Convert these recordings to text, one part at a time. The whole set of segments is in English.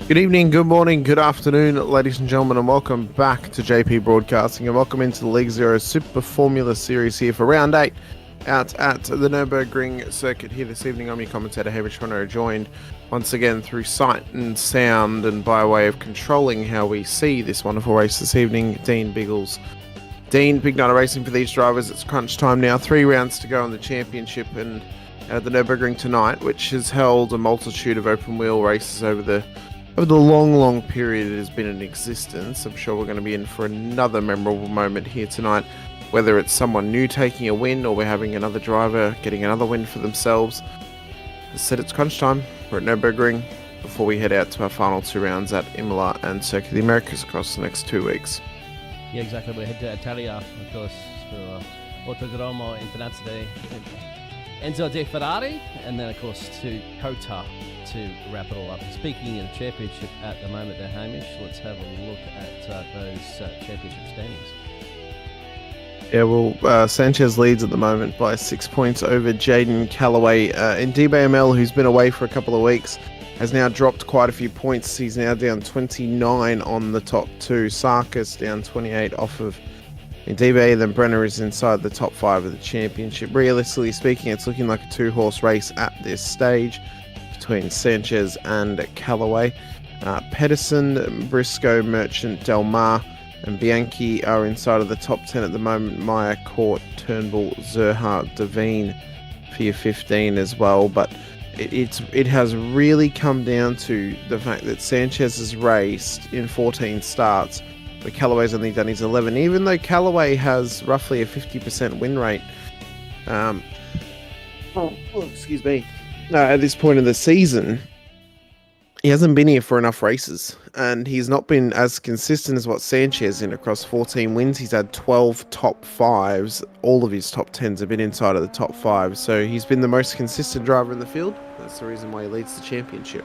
Good evening, good morning, good afternoon, ladies and gentlemen, and welcome back to JP Broadcasting, and welcome into the League Zero Super Formula Series here for round 8 out at the Nurburgring circuit here this evening. I'm your commentator, Hamish, Munro, joined once again through sight and sound and by way of controlling how we see this wonderful race this evening, Dean Biggles. Dean, big night of racing for these drivers. It's crunch time now, 3 rounds to go in the championship and the Nurburgring tonight, which has held a multitude of open wheel races over the long period it has been in existence. I'm sure we're going to be in for another memorable moment here tonight, whether it's someone new taking a win or we're having another driver getting another win for themselves. As said, it's crunch time. We're at Nurburgring before we head out to our final 2 rounds at Imola and Strecke the Americas across the next 2 weeks. Yeah, exactly. We head to Italia, of course, for Autodromo Internazionale Enzo De Ferrari, and then, of course, to Kota to wrap it all up. Speaking of the championship at the moment there, Hamish, let's have a look at those championship standings. Yeah, well, Sanchez leads at the moment by 6 points over Jaden Callaway. In DBML, who's been away for a couple of weeks, has now dropped quite a few points. He's now down 29 on the top 2. Sarkis down 28 off of DB, then Brenner is inside the top 5 of the championship. Realistically speaking, it's looking like a 2-horse race at this stage between Sanchez and Callaway. Pedersen, Briscoe, Merchant, Del Mar, and Bianchi are inside of the top 10 at the moment. Meyer, Court, Turnbull, Zerha, Devine for your 15 as well. But it has really come down to the fact that Sanchez has raced in 14 starts, but Callaway's only done his 11. Even though Callaway has roughly a 50% win rate, excuse me. At this point in the season, he hasn't been here for enough races, and he's not been as consistent as what Sanchez in across 14 wins. He's had 12 top 5s. All of his top 10s have been inside of the top 5, so he's been the most consistent driver in the field. That's the reason why he leads the championship.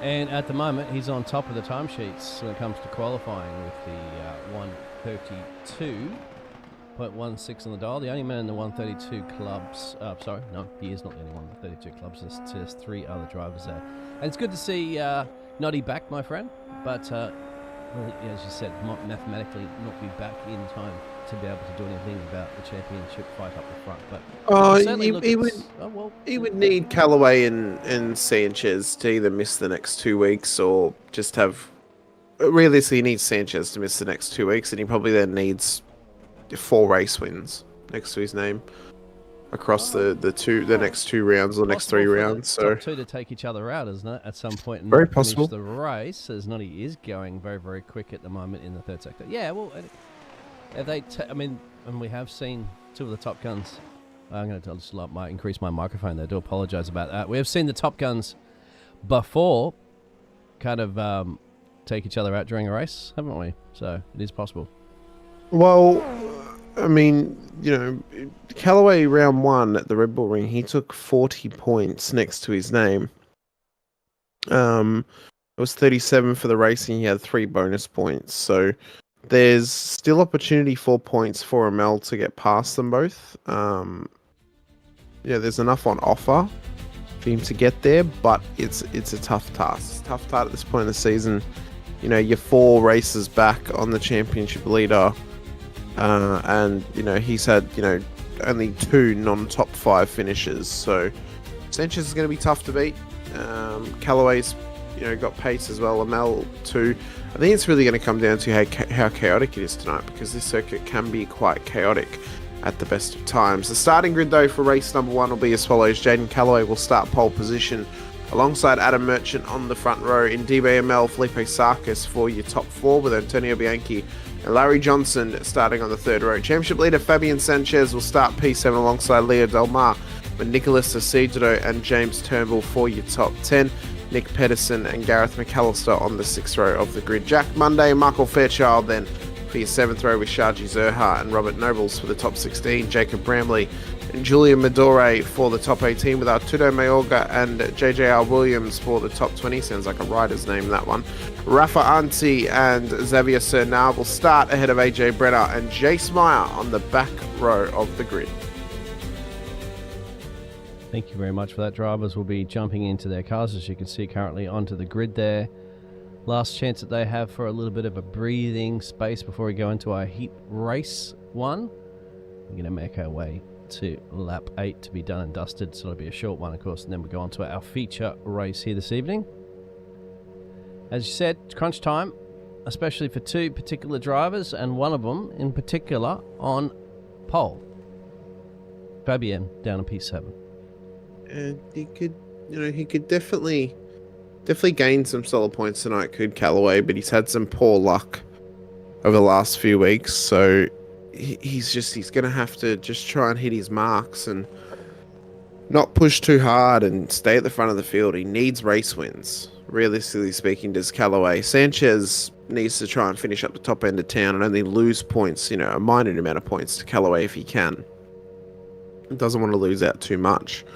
And at the moment, he's on top of the timesheets when it comes to qualifying with the 132.16 on the dial. The only man in the 132 clubs. Sorry, no, he is not the only one in the 32 clubs. There's 3 other drivers there. And it's good to see Noddy back, my friend. But, as you said, might mathematically not be back in time to be able to do anything about the championship fight up the front. But he would need Callaway and Sanchez to either miss the next 2 weeks or just have. Realistically, he needs Sanchez to miss the next 2 weeks, and he probably then needs 4 race wins next to his name across the next 2 rounds or next 3 rounds. So top 2 to take each other out, isn't it? At some point, and very possible. The race, as Noddy is going very, very quick at the moment in the 3rd sector. Yeah, well, and we have seen 2 of the top guns. I'm going to just increase my microphone there. I do apologise about that. We have seen the top guns before kind of take each other out during a race, haven't we? So it is possible. Well, I mean, Callaway round 1 at the Red Bull Ring, he took 40 points next to his name. It was 37 for the racing. He had 3 bonus points. So there's still opportunity for points for ML to get past them both. There's enough on offer for him to get there, but it's a tough task. It's a tough task at this point in the season. You're 4 races back on the championship leader. And he's had only 2 non-top 5 finishes, so Sanchez is going to be tough to beat. Callaway's got pace as well. Amel too. I think it's really going to come down to how chaotic it is tonight, because this circuit can be quite chaotic at the best of times. The starting grid though for race number 1 will be as follows. Jaden Callaway will start pole position alongside Adam Merchant on the front row. In DBML, Felipe Sarkis for your top 4, with Antonio Bianchi and Larry Johnson starting on the 3rd row. Championship leader Fabian Sanchez will start P7 alongside Leo Del Mar, with Nicholas Isidro and James Turnbull for your top 10. Nick Pedersen and Gareth McAllister on the 6th row of the grid. Jack Monday and Michael Fairchild then for your 7th row, with Shaji Zerha and Robert Nobles for the top 16. Jacob Bramley and Julian Medore for the top 18, with Arturo Mayorga and JJR Williams for the top 20. Sounds like a rider's name, that one. Rafa Anti and Xavier Cernard will start ahead of AJ Brenner and Jace Meyer on the back row of the grid. Thank you very much for that. Drivers will be jumping into their cars, as you can see currently onto the grid there. Last chance that they have for a little bit of a breathing space before we go into our heat race one. We're going to make our way to lap 8 to be done and dusted, so it'll be a short one, of course, and then we go on to our feature race here this evening. As you said, crunch time, especially for two particular drivers, and one of them in particular on pole. Fabian down in P7. And he could definitely gain some solid points tonight, could Callaway, but he's had some poor luck over the last few weeks, so he's going to have to just try and hit his marks and not push too hard and stay at the front of the field. He needs race wins. Realistically speaking, does Callaway. Sanchez needs to try and finish up the top end of town and only lose points, a minor amount of points to Callaway if he can. He doesn't want to lose out too much.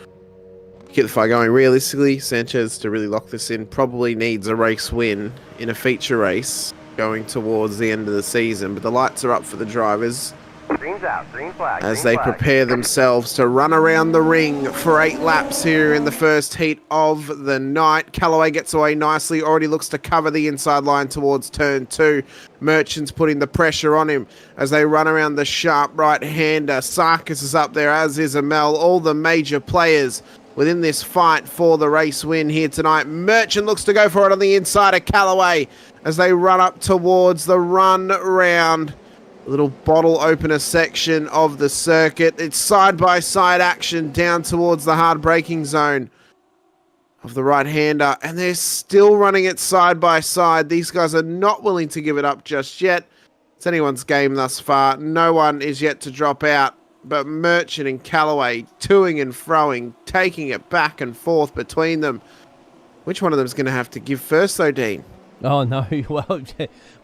Keep the fire going. Realistically, Sanchez, to really lock this in, probably needs a race win in a feature race going towards the end of the season. But the lights are up for the drivers. Green's out, green flag. As they prepare themselves to run around the ring for 8 laps here in the first heat of the night. Callaway gets away nicely, already looks to cover the inside line towards turn 2. Merchant's putting the pressure on him as they run around the sharp right-hander. Sarkis is up there, as is Amel. All the major players within this fight for the race win here tonight. Merchant looks to go for it on the inside of Callaway as they run up towards the run round. A little bottle opener section of the circuit. It's side-by-side action down towards the hard braking zone of the right-hander, and they're still running it side-by-side. These guys are not willing to give it up just yet. It's anyone's game thus far. No one is yet to drop out, but Merchant and Callaway toing and froing, taking it back and forth between them. Which one of them is going to have to give first, though, Dean? Oh, no. Well,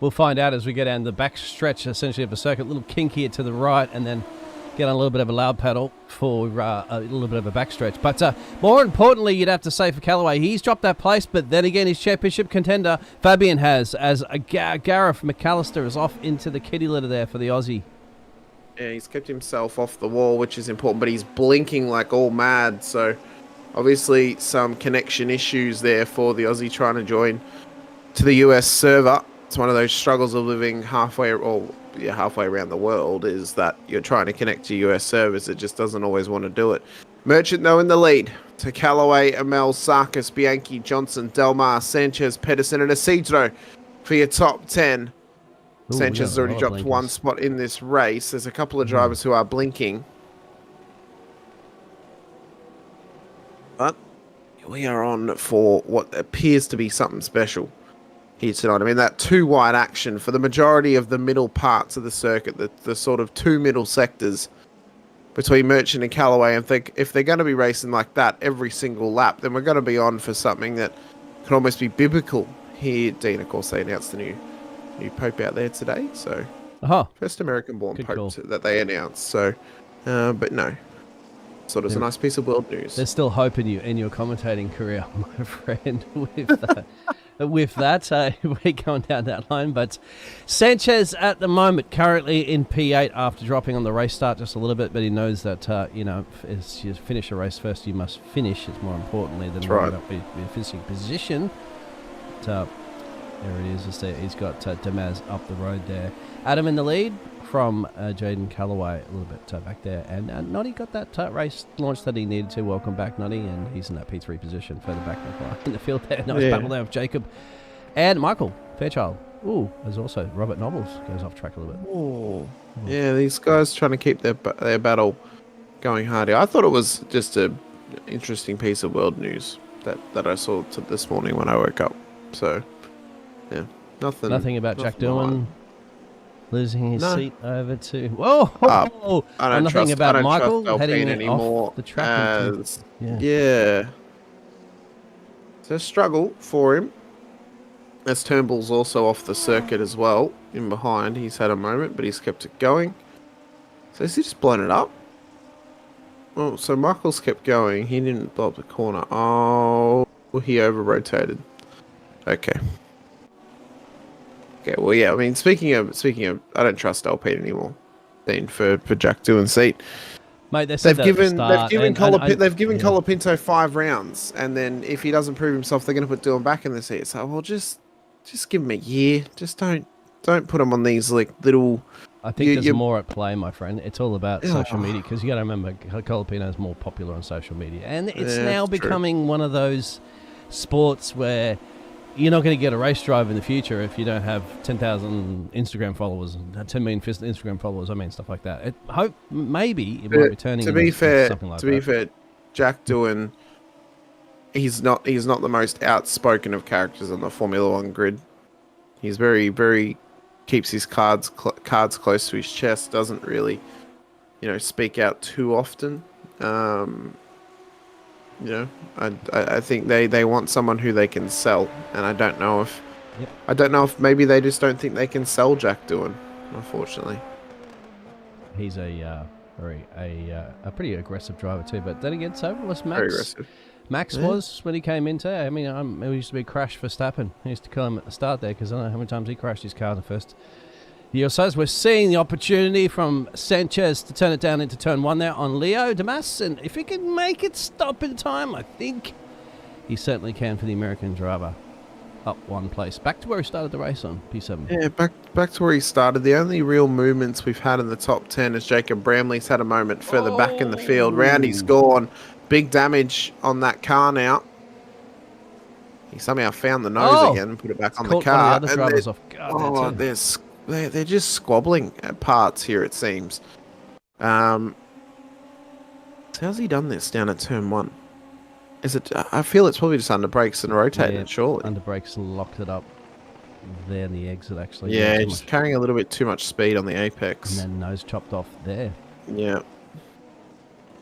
we'll find out as we go down the back stretch, essentially, of the circuit. A little kink here to the right, and then get on a little bit of a loud pedal for a little bit of a backstretch. But more importantly, you'd have to say for Callaway, he's dropped that place, but then again, his championship contender, Fabian, has, as Gareth McAllister is off into the kitty litter there for the Aussie. Yeah, he's kept himself off the wall, which is important, but he's blinking like all mad, so obviously some connection issues there for the Aussie trying to join to the US server. It's one of those struggles of living halfway around the world, is that you're trying to connect to US servers. It just doesn't always want to do it. Merchant, though, in the lead to Callaway, Amel, Sarkis, Bianchi, Johnson, Delmar, Sanchez, Pedersen, and Isidro for your top 10. Ooh, Sanchez has already dropped one spot in this race. There's a couple of drivers who are blinking. But we are on for what appears to be something special here tonight. I mean, that 2 wide action for the majority of the middle parts of the circuit, the sort of 2 middle sectors between Merchant and Callaway. And if they're going to be racing like that every single lap, then we're going to be on for something that could almost be biblical here. Dean, of course, they announced the new Pope out there today. So, first American-born Pope that they announced. So, but no. Sort of a nice piece of world news. There's still hope in you in your commentating career, my friend, with that. With that, we're going down that line. But Sanchez at the moment currently in P8 after dropping on the race start just a little bit, but he knows that, as you finish a race first, you must finish. It's more importantly than about your finishing position. But, there it is. He's got Damaz up the road there. Adam in the lead from Jaden Callaway a little bit back there. And Noddy got that race launch that he needed to. Welcome back, Noddy. And he's in that P3 position further back in the field there. Nice battle there with Jacob. And Michael Fairchild. Ooh, there's also Robert Nobles goes off track a little bit. Oh, yeah, these guys trying to keep their battle going hard here. I thought it was just an interesting piece of world news that I saw this morning when I woke up. So, yeah, nothing about Jack Dillon losing his seat over to... Whoa! I don't nothing trust, about I don't Michael trust heading anymore off the track. Yeah. It's a struggle for him. As Turnbull's also off the circuit as well, in behind. He's had a moment, but he's kept it going. So has he just blown it up? Oh, so Michael's kept going. He didn't blow up the corner. Oh, he over-rotated. Okay. Okay, well, yeah, I mean, speaking of, I don't trust Alpine anymore. Then for Jack Dillon's seat. Mate, they said that at the start. They've given Colapinto 5 rounds, and then if he doesn't prove himself, they're going to put Dylan back in the seat. So, well, just give him a year. Just don't put him on these like little. I think there's more at play, my friend. It's all about social media, because you got to remember, Colapinto is more popular on social media, and it's now becoming one of those sports where you're not going to get a race driver in the future if you don't have 10,000 Instagram followers, 10 million Instagram followers. I mean, stuff like that. Maybe it might be turning. To be fair, Jack Doohan, he's not the most outspoken of characters on the Formula One grid. He's very, very keeps his cards close to his chest. Doesn't really, speak out too often. I think they want someone who they can sell, and I don't know if maybe they just don't think they can sell Jack Doohan, unfortunately. He's a pretty aggressive driver too, but then again, so was Max. Very aggressive. Max was when he came into. I mean, it used to be Crash Verstappen. He used to call him at the start there, because I don't know how many times he crashed his car in the first year or so. We're seeing the opportunity from Sanchez to turn it down into turn 1 there on Leo Damas, and if he can make it stop in time, I think he certainly can for the American driver. Up 1 place, back to where he started the race on P7. Yeah, back to where he started. The only real movements we've had in the top 10 is Jacob Bramley's had a moment further back in the field. Roundy's gone. Big damage on that car now. He somehow found the nose again and put it back on the car. The other drivers off guard they're just squabbling at parts here, it seems. How's he done this down at turn 1? Is it? I feel it's probably just under brakes and rotated, surely. Under brakes locked it up there in the exit, actually. Yeah, just carrying a little bit too much speed on the apex. And then nose chopped off there. Yeah.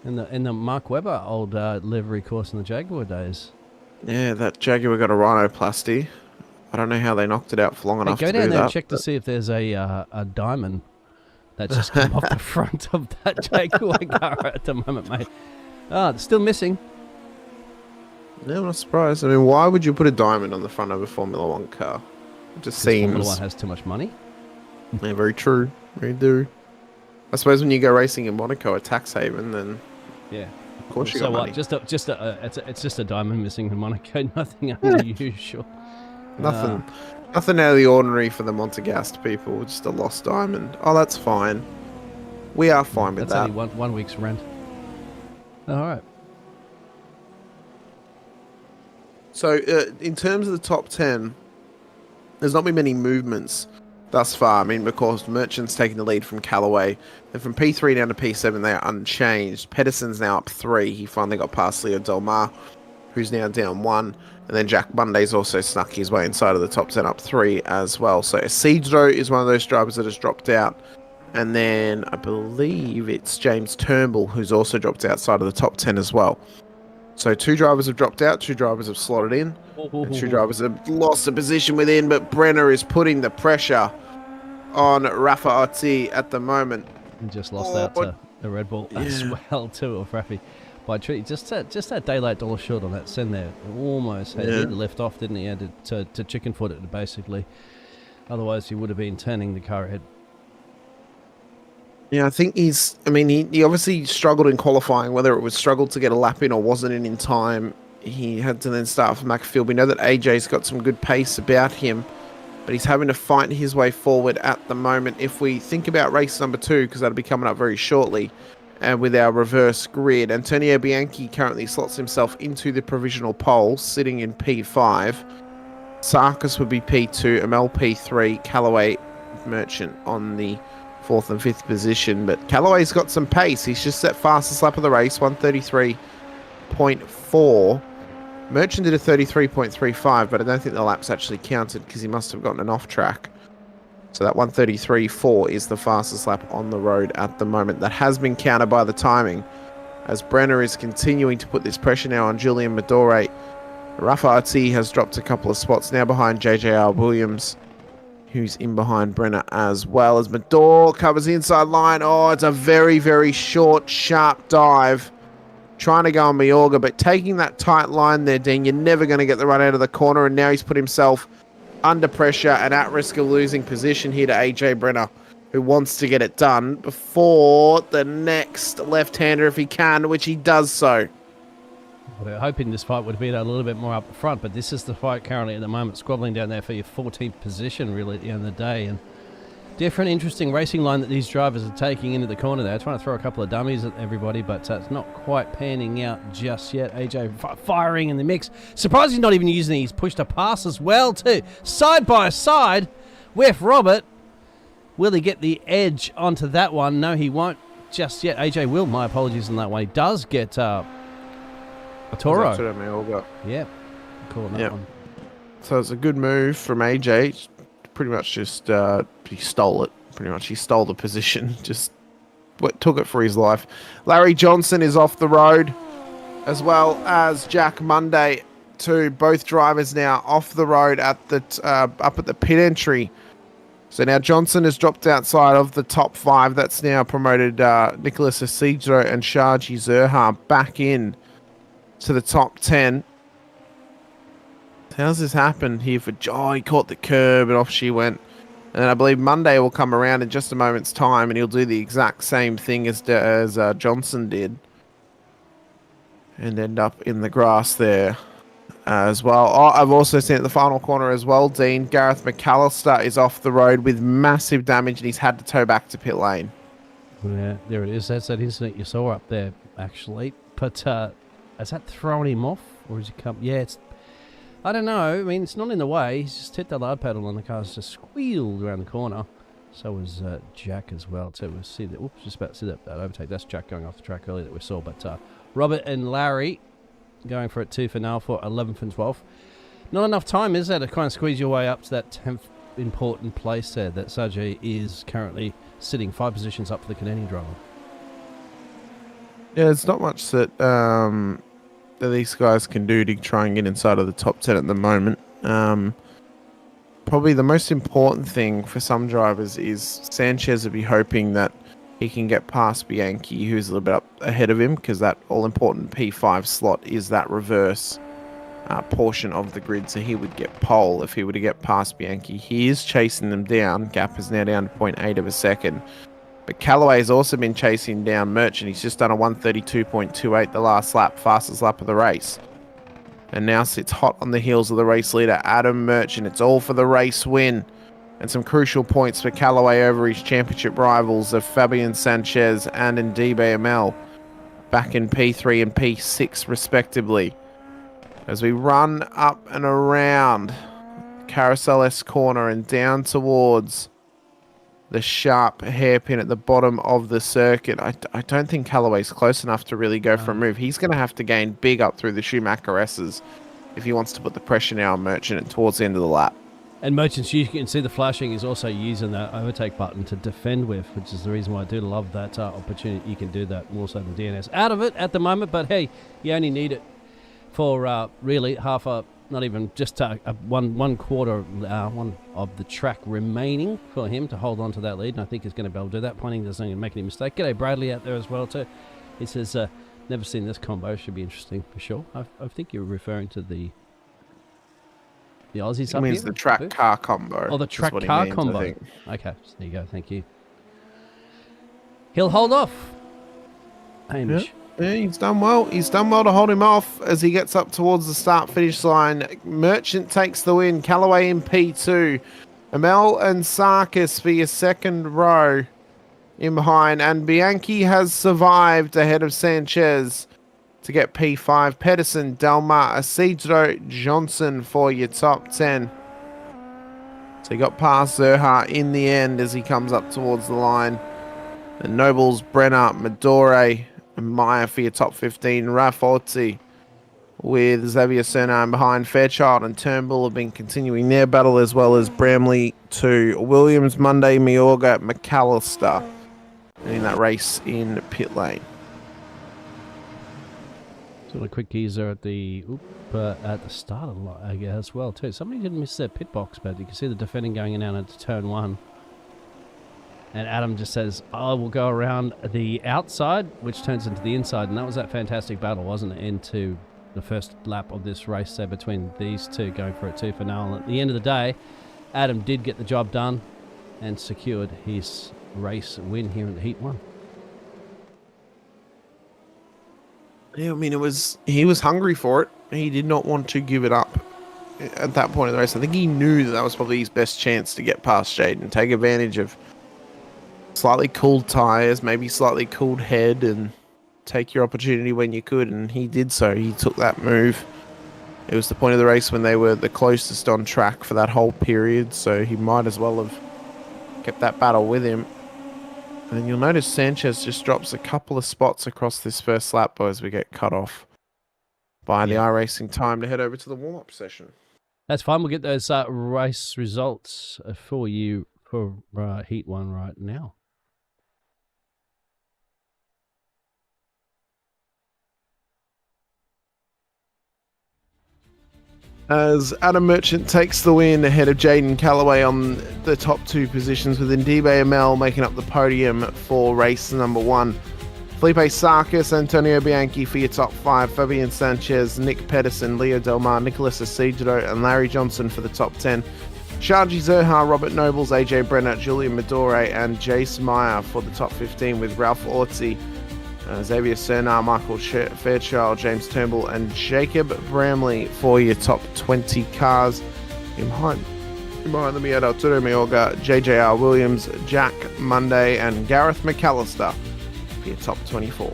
In the Mark Webber old livery course in the Jaguar days. Yeah, that Jaguar got a rhinoplasty. I don't know how they knocked it out for long enough to do that. Go down there and check to see if there's a diamond that's just come off the front of that Jaguar car at the moment, mate. It's still missing. Yeah, I'm not surprised. I mean, why would you put a diamond on the front of a Formula One car? It just seems... Formula One has too much money. Yeah, very true. Very do. I suppose when you go racing in Monaco, a tax haven, then... Yeah. Of course you got money. It's just a diamond missing in Monaco. Nothing unusual. Nothing out of the ordinary for the Montagast people. Just a lost diamond. Oh, that's fine. We are fine with that. That's only one week's rent. All right. So, in terms of the top 10, there's not been many movements thus far. I mean, because Merchant's taking the lead from Callaway. Then from P3 down to P7, they are unchanged. Pedersen's now up 3. He finally got past Leo Del Mar, who's now down 1. And then Jack Monday's also snuck his way inside of the top 10 up 3 as well. So Isidro is one of those drivers that has dropped out. And then I believe it's James Turnbull who's also dropped outside of the top 10 as well. So 2 drivers have dropped out, 2 drivers have slotted in, and 2 drivers have lost a position within, but Brenner is putting the pressure on Rafa Ozzi at the moment. And just lost out to the Red Bull as well too, of Rafi. By treat, just that daylight dollar short on that send there. Almost had to lift off, didn't he? Had to chicken foot it basically. Otherwise, he would have been turning the car ahead. Yeah, I think he obviously struggled in qualifying, whether it was struggled to get a lap in or wasn't in time. He had to then start from Macfield. We know that AJ's got some good pace about him, but he's having to fight his way forward at the moment. If we think about race number 2, because that'll be coming up very shortly, and with our reverse grid, Antonio Bianchi currently slots himself into the provisional pole, sitting in P5. Sarkis would be P2, Amel P3, Callaway Merchant on the 4th and 5th position. But Callaway's got some pace. He's just set fastest lap of the race, 133.4. Merchant did a 33.35, but I don't think the laps actually counted because he must have gotten an off track. So that 133.4 is the fastest lap on the road at the moment. That has been countered by the timing, as Brenner is continuing to put this pressure now on Julian Madore. Rafa Ozzi has dropped a couple of spots now behind JJR Williams, who's in behind Brenner as well, as Madore covers the inside line. Oh, it's a very, very short, sharp dive. Trying to go on Mayorga, but taking that tight line there, Dean, you're never going to get the run out of the corner, and now he's put himself under pressure and at risk of losing position here to AJ Brenner who wants to get it done before the next left-hander if he can, which he does so. We're hoping this fight would have been a little bit more up front, but this is the fight currently at the moment, squabbling down there for your 14th position, really, at the end of the day. And different, interesting racing line that these drivers are taking into the corner there, trying to throw a couple of dummies at everybody, but it's not quite panning out just yet. AJ firing in the mix. Surprisingly, not even using his push to pass as well, too. Side by side with Robert. Will he get the edge onto that one? No, he won't just yet. AJ will. My apologies on that one. He does get a Toro. Yeah, calling that one. So it's a good move from AJ. Pretty much just he stole it. Pretty much he stole the position. Just took it for his life. Larry Johnson is off the road, as well as Jack Monday. Both drivers now off the road at the up at the pit entry. So now Johnson has dropped outside of the top 5. That's now promoted Nicholas Isidro and Shaji Zerha back in to the top 10. How's this happened here for... Oh, he caught the curb and off she went. And I believe Monday will come around in just a moment's time and he'll do the exact same thing as Johnson did. And end up in the grass there as well. Oh, I've also seen at the final corner as well, Dean, Gareth McAllister is off the road with massive damage and he's had to tow back to pit lane. Yeah, there it is. That's that incident you saw up there, actually. But has that thrown him off? Or has he come... Yeah, it's... I don't know. I mean, it's not in the way. He's just hit the loud pedal and the car's just squealed around the corner. So was Jack as well, too. We'll see that. Oops, just about to see that overtake. That's Jack going off the track earlier that we saw. But Robert and Larry going for it 2 for now for 11th and 12th. Not enough time, is there, to kind of squeeze your way up to that 10th important place there that Sajay is currently sitting 5 positions up for the Canadian driver. Yeah, there's not much that that these guys can do to try and get inside of the top 10 at the moment. Probably the most important thing for some drivers is Sanchez will be hoping that he can get past Bianchi, who's a little bit up ahead of him, because that all-important P5 slot is that reverse portion of the grid, so he would get pole if he were to get past Bianchi. He is chasing them down. Gap is now down to 0.8 of a second. But Callaway has also been chasing down Merchant. He's just done a 132.28 the last lap, fastest lap of the race. And now sits hot on the heels of the race leader, Adam Merchant. It's all for the race win. And some crucial points for Callaway over his championship rivals of Fabian Sanchez and DBML, back in P3 and P6 respectively. As we run up and around Carousel S corner and down towards the sharp hairpin at the bottom of the circuit. I don't think Callaway's close enough to really go for a move. He's going to have to gain big up through the Schumacher S's if he wants to put the pressure now on Merchant towards the end of the lap. And Merchant, you can see the flashing is also using that overtake button to defend with, which is the reason why I do love that opportunity. You can do that more so than DNS. Out of it at the moment, but hey, you only need it for really half a... Not even just one quarter one of the track remaining for him to hold on to that lead, and I think he's going to be able to do that. Planning doesn't even make any mistake. G'day Bradley out there as well too. He says, never seen this combo. Should be interesting for sure. I think you're referring to the Aussies up here. He means the track car combo. Oh, the track car combo. Okay, so there you go. Thank you. He'll hold off. Hamish. Yeah. Yeah, he's done well. He's done well to hold him off as he gets up towards the start-finish line. Merchant takes the win. Callaway in P2. Amel and Sarkis for your second row in behind. And Bianchi has survived ahead of Sanchez to get P5. Pedersen, Delmar, Isidro, Johnson for your top 10. So he got past Zerha in the end as he comes up towards the line. And Nobles, Brenner, Madore, Meyer for your top 15. Rafforti with Xavier Cernine behind. Fairchild and Turnbull have been continuing their battle, as well as Bramley to Williams, Monday, Miorga, McAllister in that race in pit lane. Sort of quick teaser at the start of the I guess as well too. Somebody didn't miss their pit box, but you can see the defending going in into turn 1. And Adam just says, I will go around the outside, which turns into the inside. And that was that fantastic battle, wasn't it? Into the first lap of this race there between these two going for a 2 for now. And at the end of the day, Adam did get the job done and secured his race win here in the Heat 1. Yeah, I mean, he was hungry for it. He did not want to give it up at that point in the race. I think he knew that was probably his best chance to get past Jaden, take advantage of slightly cooled tires, maybe slightly cooled head, and take your opportunity when you could. And he did so. He took that move. It was the point of the race when they were the closest on track for that whole period, so he might as well have kept that battle with him. And you'll notice Sanchez just drops a couple of spots across this first lap as we get cut off by the iRacing time to head over to the warm-up session. That's fine. We'll get those race results for you for Heat 1 right now. As Adam Merchant takes the win ahead of Jaden Callaway on the top 2 positions, with Ndibe Amel making up the podium for race number 1. Felipe Sarkis, Antonio Bianchi for your top 5, Fabian Sanchez, Nick Pedersen, Leo Delmar, Nicholas Isidro, and Larry Johnson for the top 10. Shaji Zerha, Robert Nobles, AJ Brenner, Julian Medore, and Jace Meyer for the top 15, with Ralph Orzi, Xavier Cernar, Michael Fairchild, James Turnbull, and Jacob Bramley for your top 20 cars. Behind them, we had Arturo Mayorga, JJR Williams, Jack Monday, and Gareth McAllister for your top 24.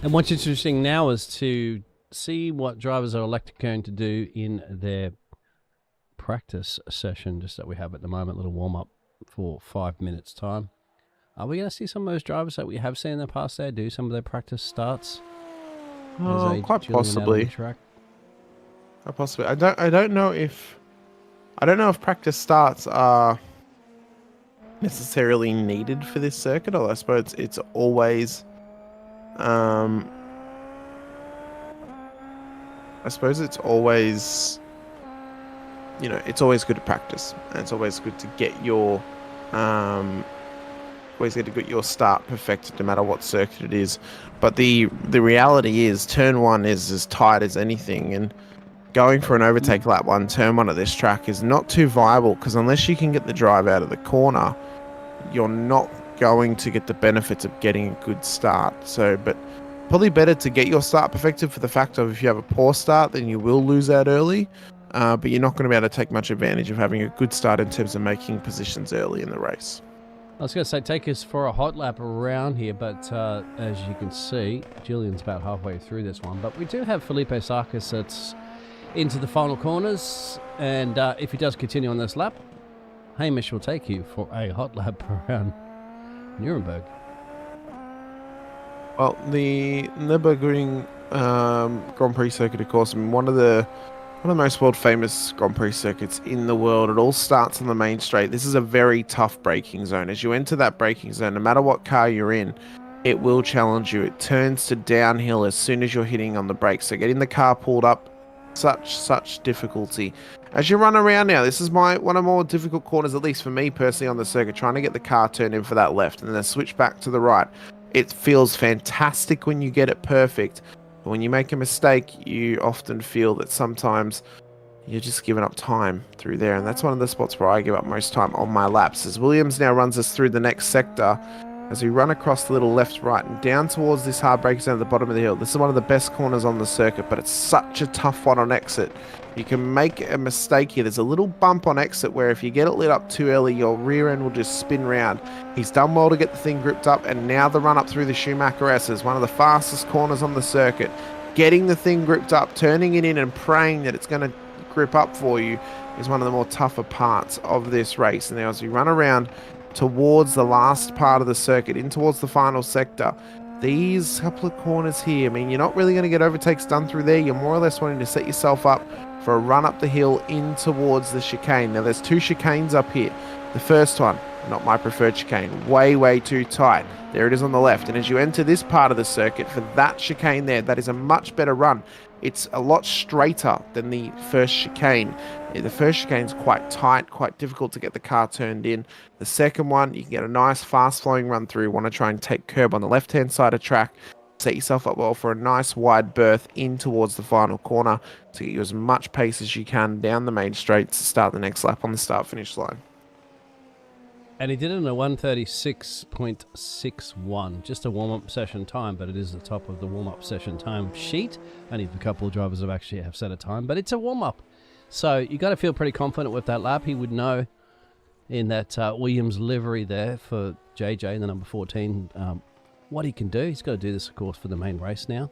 And what's interesting now is to see what drivers are going to do in their practice session, just that we have at the moment, little warm-up for 5 minutes time. Are we going to see some of those drivers that we have seen in the past there do some of their practice starts? Quite possibly. Quite possibly. I don't know if practice starts are necessarily needed for this circuit, or I suppose it's always it's always good to practice, and it's always good to get your start perfected no matter what circuit it is. But the reality is turn 1 is as tight as anything, and going for an overtake lap 1, turn 1 at this track is not too viable, because unless you can get the drive out of the corner, you're not going to get the benefits of getting a good start. So, but probably better to get your start perfected, for the fact of if you have a poor start, then you will lose out early. But you're not going to be able to take much advantage of having a good start in terms of making positions early in the race. I was going to say, take us for a hot lap around here, but as you can see, Julian's about halfway through this one. But we do have Felipe Sarkis that's into the final corners, and if he does continue on this lap, Hamish will take you for a hot lap around Nuremberg. Well, the Nurburgring Grand Prix circuit, of course, one of the most world famous Grand Prix circuits in the world. It all starts on the main straight. This is a very tough braking zone. As you enter that braking zone, no matter what car you're in, it will challenge you. It turns to downhill as soon as you're hitting on the brakes. So getting the car pulled up, such difficulty. As you run around now, this is one of the more difficult corners, at least for me personally, on the circuit, trying to get the car turned in for that left and then switch back to the right. It feels fantastic when you get it perfect. But when you make a mistake, you often feel that sometimes you're just giving up time through there. And that's one of the spots where I give up most time on my laps. As Williams now runs us through the next sector, as we run across the little left, right, and down towards this hard break zone at the bottom of the hill. This is one of the best corners on the circuit, but it's such a tough one on exit. You can make a mistake here. There's a little bump on exit where if you get it lit up too early, your rear end will just spin round. He's done well to get the thing gripped up, and now the run up through the Schumacher S is one of the fastest corners on the circuit. Getting the thing gripped up, turning it in and praying that it's going to grip up for you is one of the more tougher parts of this race. And now as we run around towards the last part of the circuit, in towards the final sector, these couple of corners here, I mean, you're not really going to get overtakes done through there. You're more or less wanting to set yourself up for a run up the hill in towards the chicane. Now there's 2 chicanes up here. The first one, not my preferred chicane, way too tight. There it is on the left. And as you enter this part of the circuit, for that chicane there, that is a much better run. It's a lot straighter than the first chicane. The first chicane is quite tight, quite difficult to get the car turned in. The second one, you can get a nice fast-flowing run through. You want to try and take curb on the left-hand side of track. Set yourself up well for a nice wide berth in towards the final corner to get you as much pace as you can down the main straight to start the next lap on the start-finish line. And he did it in a 1:36.61, just a warm-up session time, but it is the top of the warm-up session time sheet. Only a couple of drivers have set a time, but it's a warm-up. So you got to feel pretty confident with that lap. He would know in that Williams livery there for JJ in the number 14 what he can do. He's got to do this, of course, for the main race now.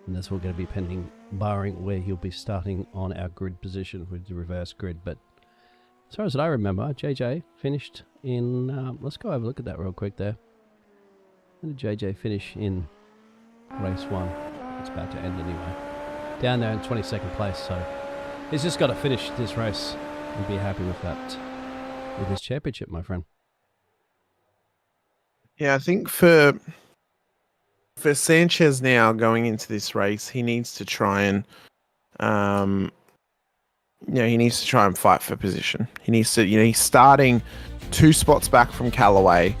And that's all going to be pending, barring where he'll be starting on our grid position with the reverse grid. But as far as I remember, JJ finished in... let's go have a look at that real quick there. When did JJ finish in race 1? It's about to end anyway. Down there in 22nd place, so he's just got to finish this race and be happy with that, with his championship, my friend. Yeah, I think for Sanchez now going into this race, he needs to try and... he needs to try and fight for position. He needs to, he's starting 2 spots back from Callaway.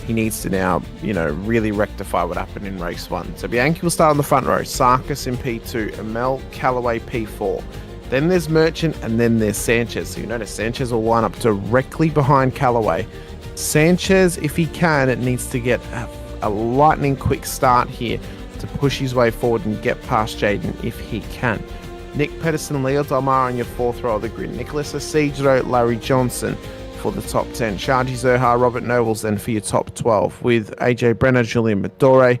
He needs to now, really rectify what happened in race 1. So Bianchi will start on the front row. Sarkis in P2, Amel, Callaway P4. Then there's Merchant, and then there's Sanchez. So you notice Sanchez will line up directly behind Callaway. Sanchez, if he can, it needs to get a lightning quick start here to push his way forward and get past Jaden if he can. Nick Pedersen, Leo Dalmar on your 4th row of the grid. Nicholas Isidro, Larry Johnson for the top 10. Shaji Zohar, Robert Nobles then for your top 12. With AJ Brenner, Julian Madore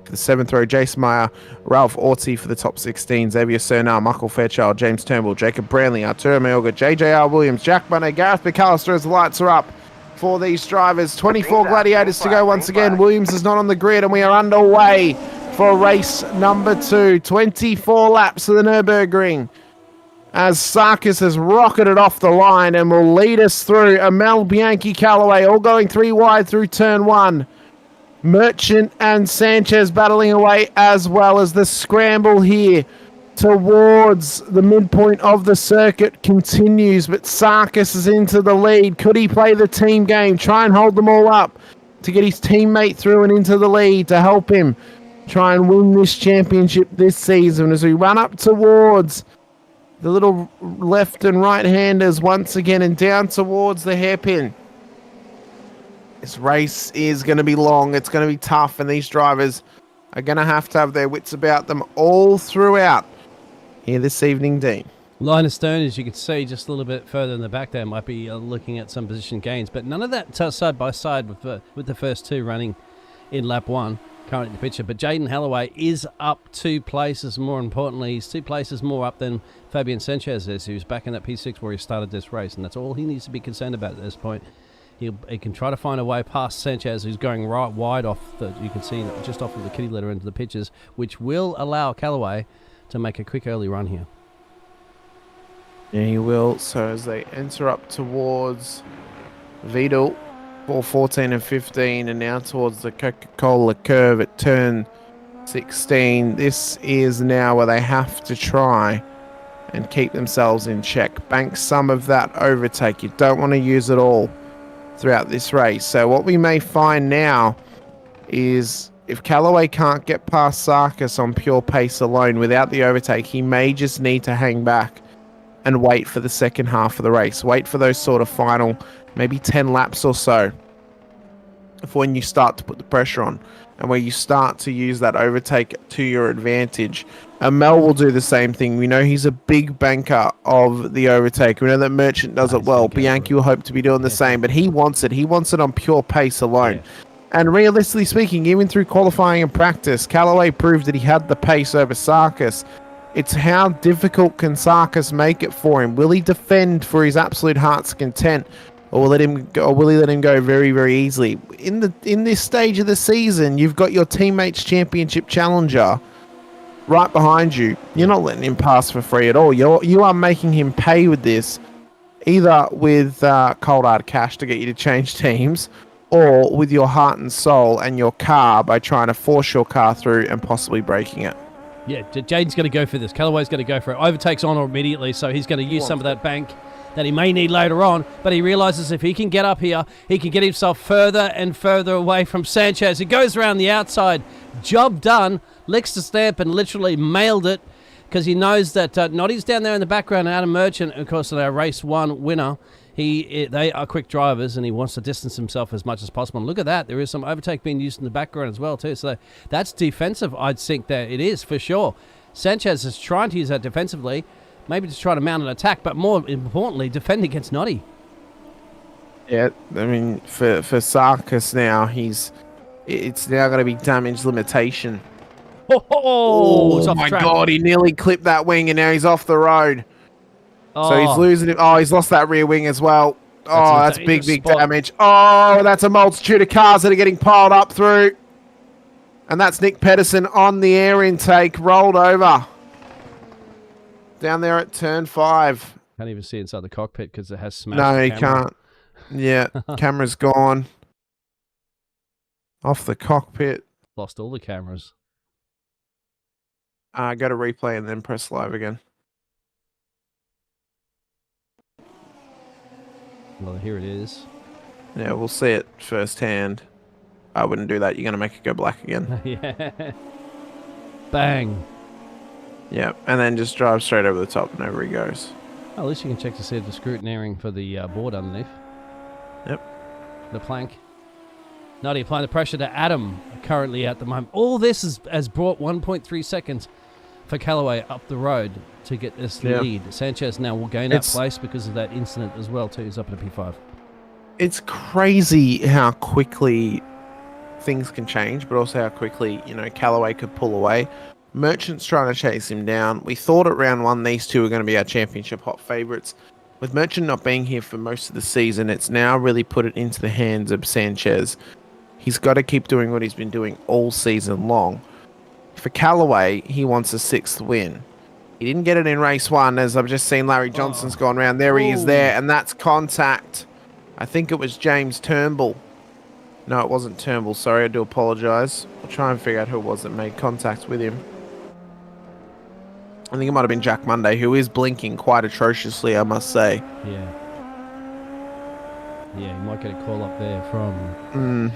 for the 7th row. Jace Meyer, Ralph Orti for the top 16. Xavier Cernal, Michael Fairchild, James Turnbull, Jacob Branley, Arturo Mayorga, JJR Williams, Jack Bunny, Gareth McAllister as the lights are up for these drivers. 24 gladiators to go once again. Williams is not on the grid and we are underway for race number 2. 24 laps of the Nurburgring as Sarkis has rocketed off the line and will lead us through. Amel, Bianchi, Callaway all going 3 wide through turn 1. Merchant and Sanchez battling away, as well as the scramble here towards the midpoint of the circuit continues, but Sarkis is into the lead. Could he play the team game, try and hold them all up to get his teammate through and into the lead to help him try and win this championship this season? As we run up towards the little left and right handers once again and down towards the hairpin. This race is going to be long. It's going to be tough, and these drivers are going to have their wits about them all throughout here this evening, Dean. Line of stone, as you can see, just a little bit further in the back there, might be looking at some position gains, but none of that side by side with the first 2 running in lap 1. Currently in the picture, but Jaden Holloway is up 2 places. More importantly, he's 2 places more up than Fabian Sanchez is, who's back in that P6 where he started this race, and that's all he needs to be concerned about at this point. He can try to find a way past Sanchez, who's going right wide off you can see just off of the kitty litter into the pitches, which will allow Callaway to make a quick early run here. Yeah, he will. So as they enter up towards Vidal for 14 and 15, and now towards the Coca-Cola curve at turn 16, this is now where they have to try and keep themselves in check. Bank some of that overtake. You don't want to use it all throughout this race. So what we may find now is if Callaway can't get past Sarkis on pure pace alone without the overtake, he may just need to hang back and wait for the second half of the race. Wait for those sort of final maybe 10 laps or so for when you start to put the pressure on and where you start to use that overtake to your advantage. Mel will do the same thing. We know he's a big banker of the overtake. We know that Merchant does it well. Bianchi will hope to be doing the same, but he wants it. He wants it on pure pace alone. Yeah. And realistically speaking, even through qualifying and practice, Callaway proved that he had the pace over Sarkis. It's how difficult can Sarkis make it for him? Will he defend for his absolute heart's content? Or will he let him go very, very easily? In this stage of the season, you've got your teammates championship challenger right behind you. You're not letting him pass for free at all. You are making him pay with this, either with cold hard cash to get you to change teams, or with your heart and soul and your car by trying to force your car through and possibly breaking it. Yeah, Jaden's going to go for this. Callaway's going to go for it. Overtakes on immediately, so he's going to use some of that bank that he may need later on, but he realises if he can get up here, he can get himself further and further away from Sanchez. He goes around the outside. Job done. Licks the stamp and literally mailed it, because he knows that Noddy's down there in the background. Adam Merchant, of course, our race 1 winner, They are quick drivers, and he wants to distance himself as much as possible. And look at that. There is some overtake being used in the background as well, too. So that's defensive, I'd think that it is, for sure. Sanchez is trying to use that defensively, maybe to try to mount an attack, but more importantly, defend against Noddy. Yeah, I mean, for Sarkis now, it's now going to be damage limitation. Oh, my God, he nearly clipped that wing, and now he's off the road. Oh. So he's losing it. Oh, he's lost that rear wing as well. That's big spot. damage. Oh, that's a multitude of cars that are getting piled up through. And that's Nick Pedersen on the air intake, rolled over. Down there at turn 5. Can't even see inside the cockpit because it has smashed. No, he can't. Yeah, camera's gone. Off the cockpit. Lost all the cameras. Go to replay and then press live again. Well, here it is. Yeah, we'll see it firsthand. I wouldn't do that. You're going to make it go black again. Yeah. Bang. Yeah, and then just drive straight over the top and over he goes. Oh, at least you can check to see the scrutineering for the board underneath. Yep. The plank. Noddy applying the pressure to Adam currently at the moment. All this has brought 1.3 seconds for Callaway up the road to get this lead. Sanchez now will gain that place because of that incident as well too. He's up at a P5. It's crazy how quickly things can change, but also how quickly, Callaway could pull away. Merchant's trying to chase him down. We thought at round 1 these two were going to be our championship hot favourites. With Merchant not being here for most of the season, it's now really put it into the hands of Sanchez. He's got to keep doing what he's been doing all season long. For Callaway, he wants a 6th win. He didn't get it in race 1, as I've just seen Larry Johnson's gone round. There he is there, and that's contact. I think it was James Turnbull. No, it wasn't Turnbull. Sorry, I do apologise. I'll try and figure out who it was that made contact with him. I think it might have been Jack Monday, who is blinking quite atrociously, I must say. Yeah. Yeah, he might get a call up there from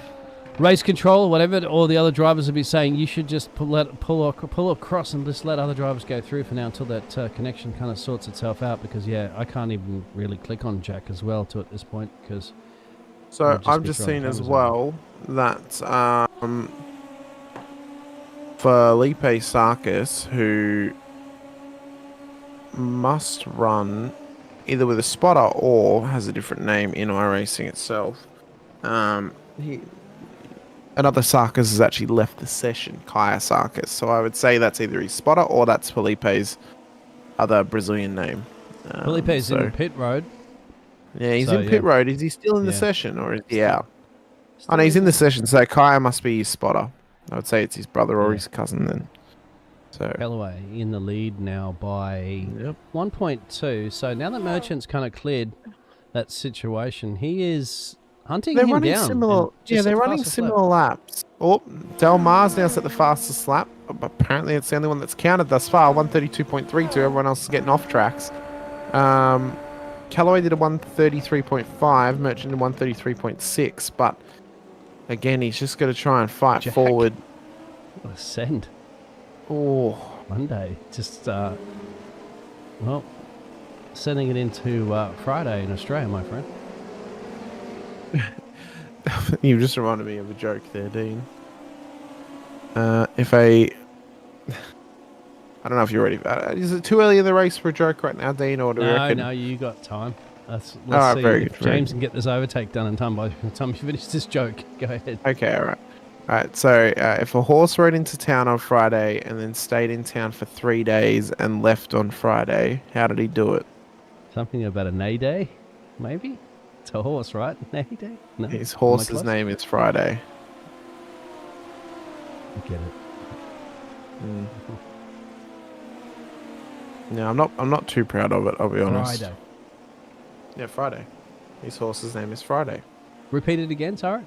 race control or whatever, or the other drivers will be saying you should just pull across and just let other drivers go through for now until that connection kind of sorts itself out, because, yeah, I can't even really click on Jack as well at this point because... So I've just seen as well that Felipe Sarkis, who must run either with a spotter or has a different name in iRacing itself, another Sarkis has actually left the session, Kaya Sarkis. So I would say that's either his spotter or that's Felipe's other Brazilian name. Felipe's in the pit road. Yeah, he's in pit road. Is he still in the session or is he out? Oh, no, he's in the session. So Kaya must be his spotter. I would say it's his brother or his cousin then. So Callaway in the lead now by 1.2. So now that Merchant's kind of cleared that situation, he is hunting him down. They're running similar laps. Oh, Del Mar's now set the fastest lap. Apparently, it's the only one that's counted thus far. 132.32. Everyone else is getting off tracks. Callaway did a 133.5. Merchant did 133.6. But again, he's just got to try and fight forward. What a send. Oh, Monday. Just, sending it into Friday in Australia, my friend. You just reminded me of a joke there, Dean. I don't know if you're ready. Is it too early in the race for a joke right now, Dean, or do we reckon? No, you got time. Let's see if James can get this overtake done in time by the time you finish this joke. Go ahead. Okay, all right. All right, so if a horse rode into town on Friday and then stayed in town for 3 days and left on Friday, how did he do it? Something about a nay day, maybe? It's a horse, right? Nay day? No. His horse's name is Friday. I get it. No, I'm not too proud of it, I'll be honest. Friday. Yeah, Friday. His horse's name is Friday. Repeat it again, sorry?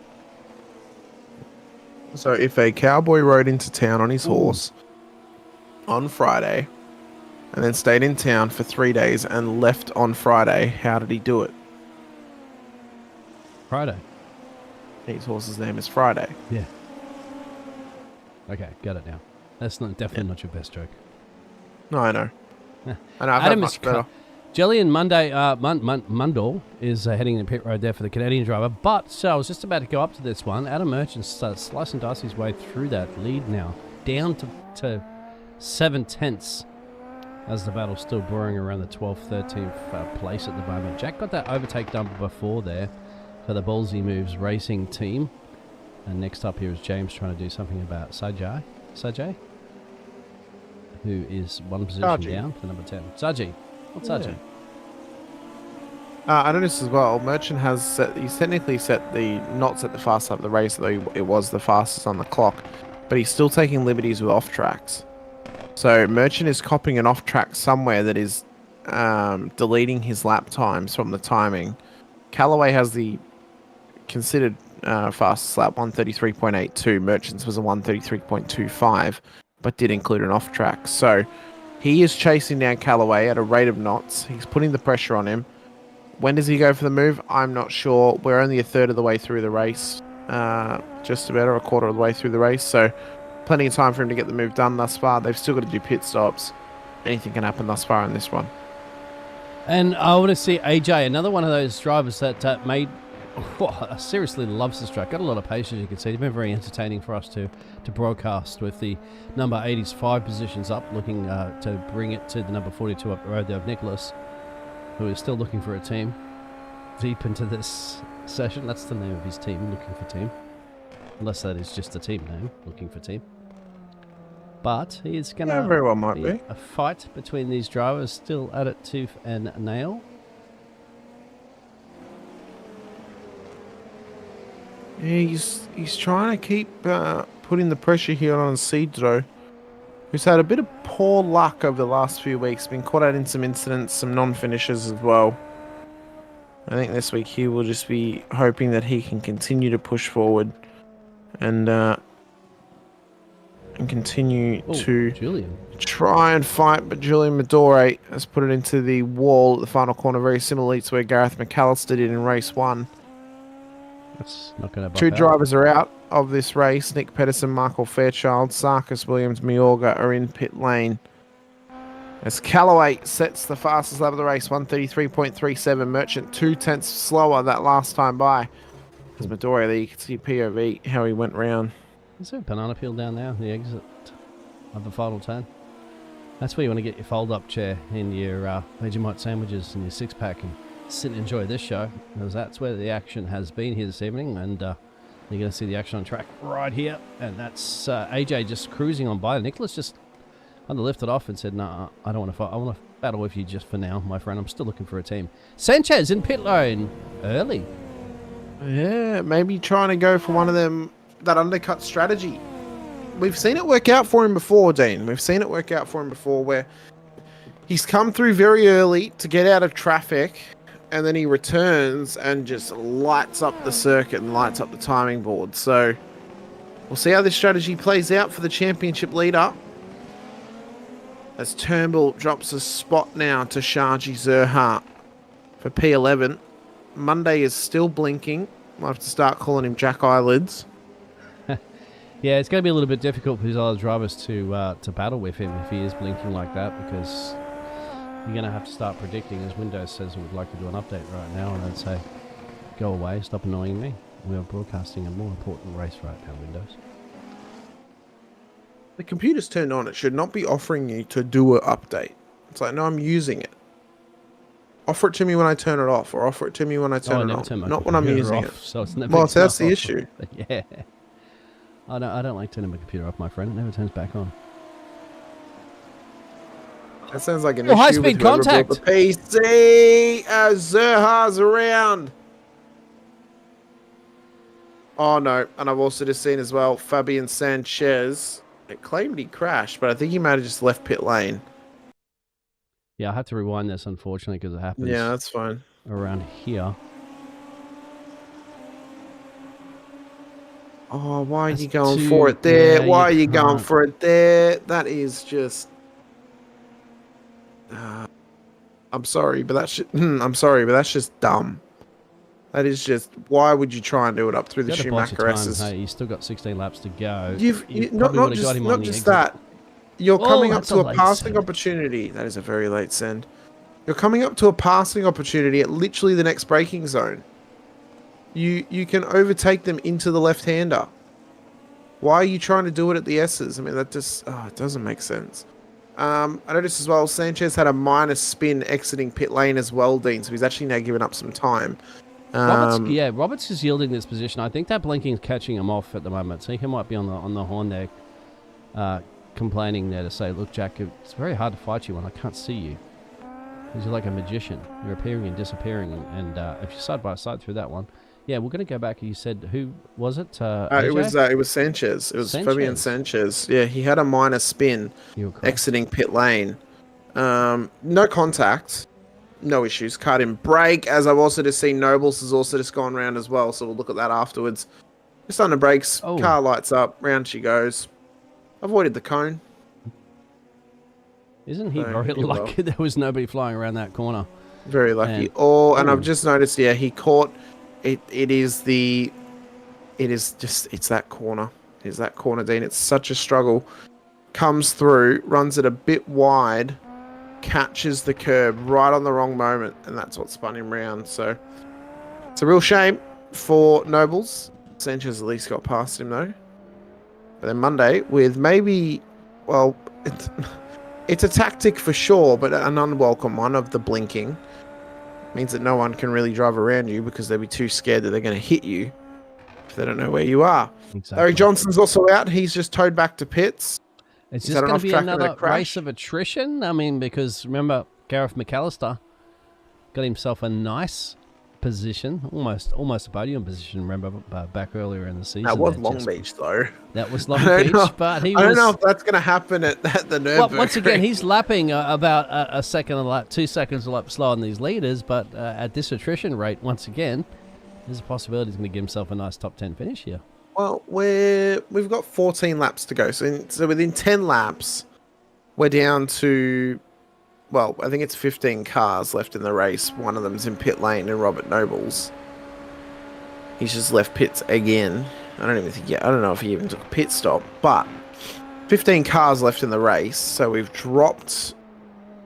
So if a cowboy rode into town on his horse on Friday and then stayed in town for 3 days and left on Friday, how did he do it? Friday. His horse's name is Friday. Yeah. Okay, got it now. That's definitely not your best joke. No, I know. I know, I've Adam had much better. Jelly and Mundell is heading in the pit road there for the Canadian driver. But so I was just about to go up to this one. Adam Merchant starts slice and dice his way through that lead now, down to 7/10 as the battle's still brewing around the 12th, 13th place at the moment. Jack got that overtake number before there for the Ballsy Moves racing team. And next up here is James trying to do something about Sajay, who is one position down for number 10. Saji. What's Saji? I noticed as well, Merchant has set, he's technically not set the fastest lap of the race, though it was the fastest on the clock, but he's still taking liberties with off tracks. So Merchant is copying an off track somewhere that is deleting his lap times from the timing. Callaway has the considered fastest lap, 133.82. Merchant's was a 133.25, but did include an off track. So he is chasing down Callaway at a rate of knots. He's putting the pressure on him. When does he go for the move? I'm not sure. We're only a third of the way through the race, just about, or a quarter of the way through the race. So plenty of time for him to get the move done thus far. They've still got to do pit stops. Anything can happen thus far in this one. And I want to see AJ, another one of those drivers that seriously loves this track. Got a lot of patience, you can see. It's been very entertaining for us to broadcast with the number 80's 5 positions up, looking to bring it to the number 42 up the road there of Nicholas, who is still looking for a team. Deep into this session, that's the name of his team, looking for team. Unless that is just the team name, looking for team. But he is going to very well might be a fight between these drivers, still at it tooth and nail. Yeah, he's trying to keep putting the pressure here on Cedro, who's had a bit of poor luck over the last few weeks. Been caught out in some incidents, some non-finishes as well. I think this week he will just be hoping that he can continue to push forward and continue to Julian try and fight. But Julian Medore has put it into the wall at the final corner, very similarly to where Gareth McAllister did in race 1. That's not going to. 2 drivers are out of this race. Nick Pedersen, Michael Fairchild, Sarkis, Williams, Miorga are in pit lane. As Callaway sets the fastest lap of the race, 133.37. Merchant 2/10 slower that last time by. As Midoriya there, you can see POV, how he went round. Is there a banana peel down there, the exit of the final turn? That's where you want to get your fold-up chair in your Vegemite sandwiches and your 6-pack and sit and enjoy this show, because that's where the action has been here this evening, and you're going to see the action on track right here, and that's AJ just cruising on by. Nicholas just lifted off and said, "Nah, I don't want to fight. I want to battle with you just for now, my friend. I'm still looking for a team." Sanchez in pit lane early. Yeah, maybe trying to go for one of them, that undercut strategy. We've seen it work out for him before, Dean. We've seen it work out for him before, where he's come through very early to get out of traffic, and then he returns and just lights up the circuit and lights up the timing board. So we'll see how this strategy plays out for the championship leader, as Turnbull drops a spot now to Sharji Zerha for P11. Monday is still blinking. I'll have to start calling him Jack Eyelids. Yeah, it's going to be a little bit difficult for his other drivers to battle with him if he is blinking like that, because you're going to have to start predicting, as Windows says it would like to do an update right now, and I'd say, go away, stop annoying me. We are broadcasting a more important race right now, Windows. The computer's turned on. It should not be offering you to do an update. It's like, no, I'm using it. Offer it to me when I turn it off, or offer it to me when I turn it on. Not when I'm using it. So it's never well, so that's the issue. Yeah. I don't like turning my computer off, my friend. It never turns back on. That sounds like an issue high-speed with whoever contact. built the PC as Zerha's around. Oh, no. And I've also just seen as well, Fabian Sanchez. It claimed he crashed, but I think he might have just left pit lane. Yeah, I have to rewind this, unfortunately, because it happens. Yeah, that's fine. Around here. Oh, why are you going for it there? Yeah, why are you going for it there? That is just... I'm sorry, but that's just dumb. That is just... Why would you try and do it up through the Schumacher S's? Hey, you've still got 16 laps to go. Not just that. You're coming up to a passing opportunity. That is a very late send. You're coming up to a passing opportunity at literally the next braking zone. You can overtake them into the left-hander. Why are you trying to do it at the S's? I mean, that just it doesn't make sense. I noticed as well, Sanchez had a minus spin exiting pit lane as well, Dean, so he's actually now giving up some time. Roberts is yielding this position. I think that blinking is catching him off at the moment. So he might be on the horn there, complaining there to say, look, Jack, it's very hard to fight you when I can't see you. Because you're like a magician. You're appearing and disappearing. And if you're side by side through that one, yeah, we're going to go back. You said, who was it? It was Sanchez. It was Fabian Sanchez. Yeah, he had a minor spin exiting pit lane. No contact. No issues. Car didn't brake. As I've also just seen, Nobles has also just gone round as well. So we'll look at that afterwards. Just on the brakes. Oh. Car lights up. Round she goes. Avoided the cone. Isn't he very lucky there was nobody flying around that corner? Very lucky. And I've just noticed, yeah, he caught it. It's that corner. It's that corner, Dean. It's such a struggle. Comes through, runs it a bit wide, catches the curb right on the wrong moment, and that's what spun him round. So it's a real shame for Nobles. Sanchez at least got past him though. But then Monday with maybe, well, it's a tactic for sure, but an unwelcome one of the blinking. Means that no one can really drive around you because they'll be too scared that they're going to hit you if they don't know where you are. Exactly. Larry Johnson's also out. He's just towed back to pits. It's just going to be another race of attrition. I mean, because remember, Gareth McAllister got himself a nice position, almost a podium position. Remember back earlier in the season. That was Long Beach, though. That was Long Beach, but I don't know if that's going to happen at the Nurburgring. Well, once again, he's lapping about a second a lap, 2 seconds a lap slower than these leaders. But at this attrition rate, once again, there's a possibility he's going to give himself a nice top 10 finish here. Well, we've got 14 laps to go, so within 10 laps, we're down to. Well, I think it's 15 cars left in the race. One of them's in pit lane and Robert Nobles. He's just left pits again. I don't know if he even took a pit stop, but 15 cars left in the race. So we've dropped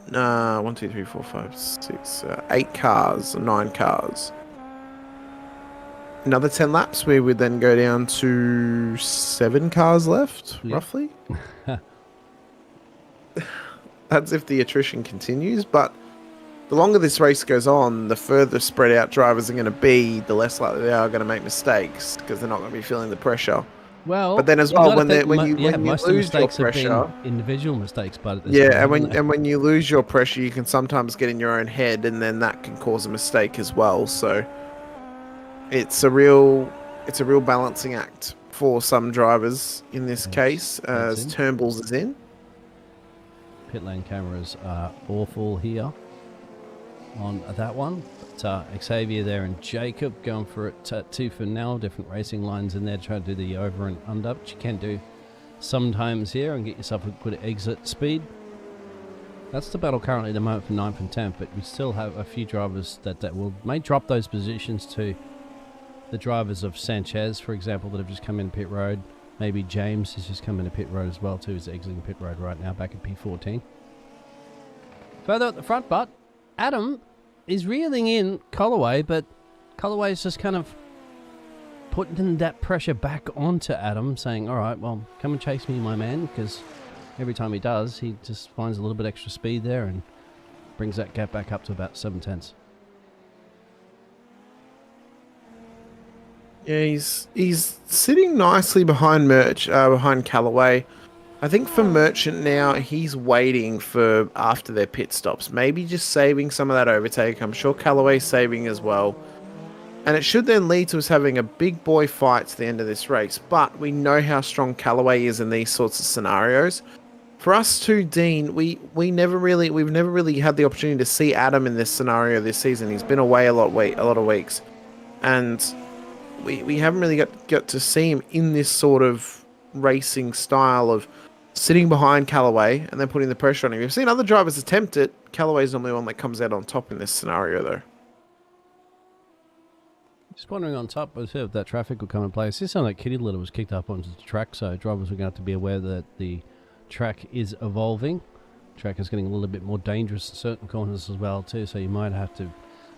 1, 2, 3, 4, 5, 6, 8 cars, 9 cars. Another 10 laps, we would then go down to 7 cars left, roughly. That's if the attrition continues, but the longer this race goes on, the further spread out drivers are going to be, the less likely they are going to make mistakes because they're not going to be feeling the pressure. Well, but then as well, when you lose your pressure, individual mistakes, but when you lose your pressure, you can sometimes get in your own head, and then that can cause a mistake as well. So it's a real balancing act for some drivers in this case, as Turnbull's is in. Pit lane cameras are awful here on that one. But Xavier there and Jacob going for it too for now. Different racing lines in there, trying to do the over and under, which you can do sometimes here and get yourself a good exit speed. That's the battle currently at the moment for 9th and 10th, but we still have a few drivers that may drop those positions to the drivers of Sanchez, for example, that have just come in pit road. Maybe James has just come into pit road as well, too. He's exiting pit road right now, back at P14. Further at the front, but Adam is reeling in Colloway, but Colloway's just kind of putting that pressure back onto Adam, saying, all right, well, come and chase me, my man, because every time he does, he just finds a little bit extra speed there and brings that gap back up to about 7/10. Yeah, he's sitting nicely behind behind Callaway. I think for Merchant now, he's waiting for after their pit stops. Maybe just saving some of that overtake. I'm sure Callaway's saving as well. And it should then lead to us having a big boy fight to the end of this race. But we know how strong Callaway is in these sorts of scenarios. For us too, Dean, we've never really had the opportunity to see Adam in this scenario this season. He's been away a lot of weeks. And we haven't really got to see him in this sort of racing style of sitting behind Callaway and then putting the pressure on him. We've seen other drivers attempt it. Callaway's normally one that comes out on top in this scenario, though. Just wondering on top of that traffic will come in place. This sounded like kitty litter was kicked up onto the track, so drivers are going to have to be aware that the track is evolving. track is getting a little bit more dangerous in certain corners as well too, so you might have to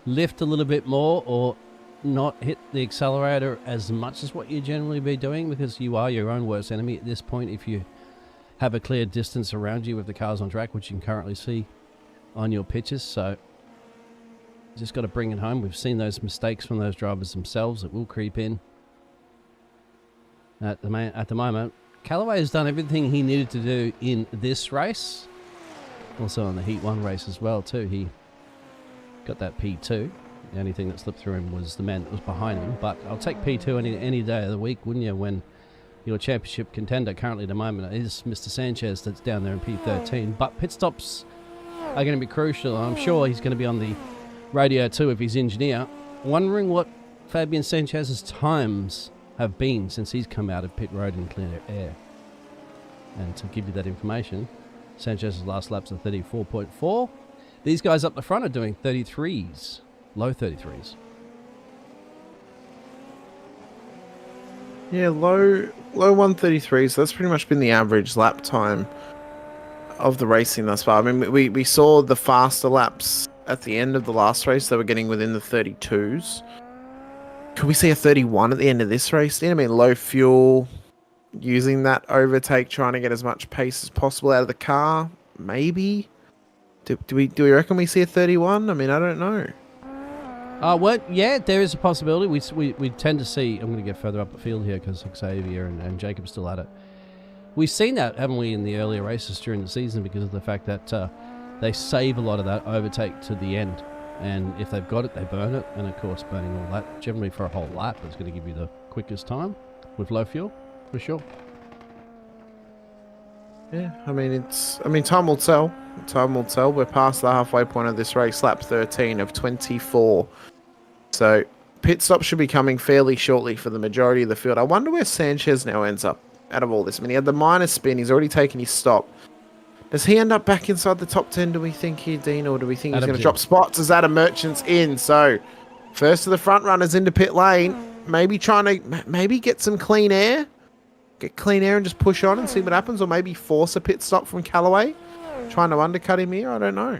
lift a little bit more or not hit the accelerator as much as what you generally be doing, because you are your own worst enemy at this point if you have a clear distance around you with the cars on track, which you can currently see on your pictures. So just got to bring it home. We've seen those mistakes from those drivers themselves that will creep in. At the moment, Callaway has done everything he needed to do in this race. Also in the Heat 1 race as well too. He got that P2. The only thing that slipped through him was the man that was behind him. But I'll take P2 any day of the week, wouldn't you, when your championship contender currently at the moment is Mr. Sanchez that's down there in P13. But pit stops are going to be crucial. I'm sure he's going to be on the radio too with his engineer, wondering what Fabian Sanchez's times have been since he's come out of pit road in clear air. And to give you that information, Sanchez's last laps are 34.4. These guys up the front are doing 33s, low 33s. Yeah, low 133s. So that's pretty much been the average lap time of the racing thus far. I mean, we saw the faster laps at the end of the last race. They were getting within the 32s. Could we see a 31 at the end of this race? I mean, low fuel, using that overtake, trying to get as much pace as possible out of the car. Maybe. Do we reckon we see a 31? I mean, I don't know. Well, yeah, there is a possibility. We tend to see. I'm going to get further up the field here because Xavier and Jacob's still at it. We've seen that, haven't we, in the earlier races during the season, because of the fact that they save a lot of that overtake to the end. And if they've got it, they burn it. And, of course, burning all that, generally for a whole lap, is going to give you the quickest time with low fuel, for sure. Yeah, I mean, time will tell. Time will tell. We're past the halfway point of this race, lap 13 of 24. So, pit stop should be coming fairly shortly for the majority of the field. I wonder where Sanchez now ends up out of all this. I mean, he had the minor spin. He's already taken his stop. Does he end up back inside the top 10, do we think here, Dean? Or do we think he's going to drop spots as Adam Merchant's in? So, first of the front runners into pit lane. Maybe trying to get some clean air. Get clean air and just push on and see what happens. Or maybe force a pit stop from Callaway. Trying to undercut him here. I don't know.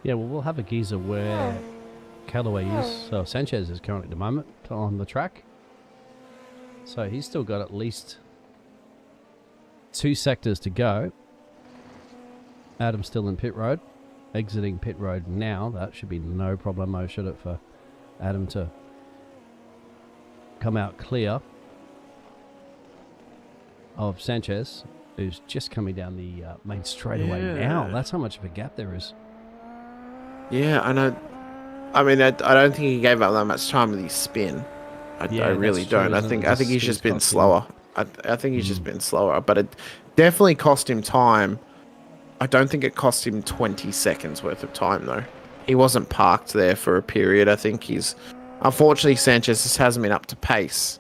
Yeah, well, we'll have a geezer where Callaway is. So, Sanchez is currently at the moment on the track. So, he's still got at least 2 sectors to go. Adam's still in pit road. Exiting pit road now. That should be no problemo, should it, for Adam to come out clear of Sanchez, who's just coming down the main straightaway now. That's how much of a gap there is. Yeah, I know. I mean, I don't think he gave up that much time with his spin. I really don't. I think he's just been slower. I think he's just been slower, but it definitely cost him time. I don't think it cost him 20 seconds worth of time, though. He wasn't parked there for a period. I think unfortunately, Sanchez just hasn't been up to pace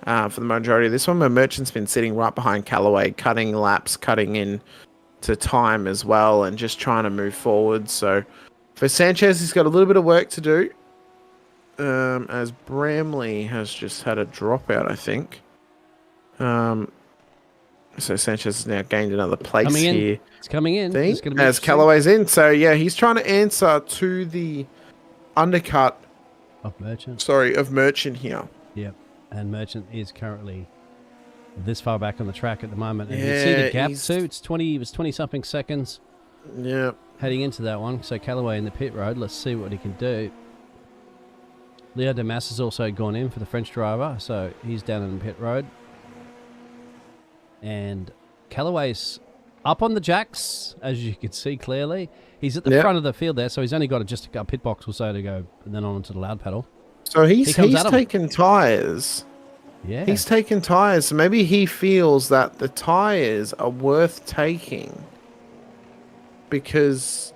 for the majority of this one. But Merchant's been sitting right behind Callaway, cutting laps, cutting in to time as well, and just trying to move forward. So for Sanchez, he's got a little bit of work to do, as Bramley has just had a dropout, I think. So Sanchez has now gained another place here. It's coming in. As Callaway's in. So, yeah, he's trying to answer to the undercut of Merchant. Of Merchant here. Yep. And Merchant is currently this far back on the track at the moment. And you see the gap too. It was 20-something seconds. Yeah. Heading into that one. So Callaway in the pit road. Let's see what he can do. Leo Damas has also gone in for the French driver. So he's down in the pit road. And Callaway's up on the jacks, as you can see clearly. He's at the front of the field there, so he's only got just a pit box or so to go, and then on to the loud pedal. So he's taken tyres. Yeah. He's taken tyres, so maybe he feels that the tyres are worth taking. Because...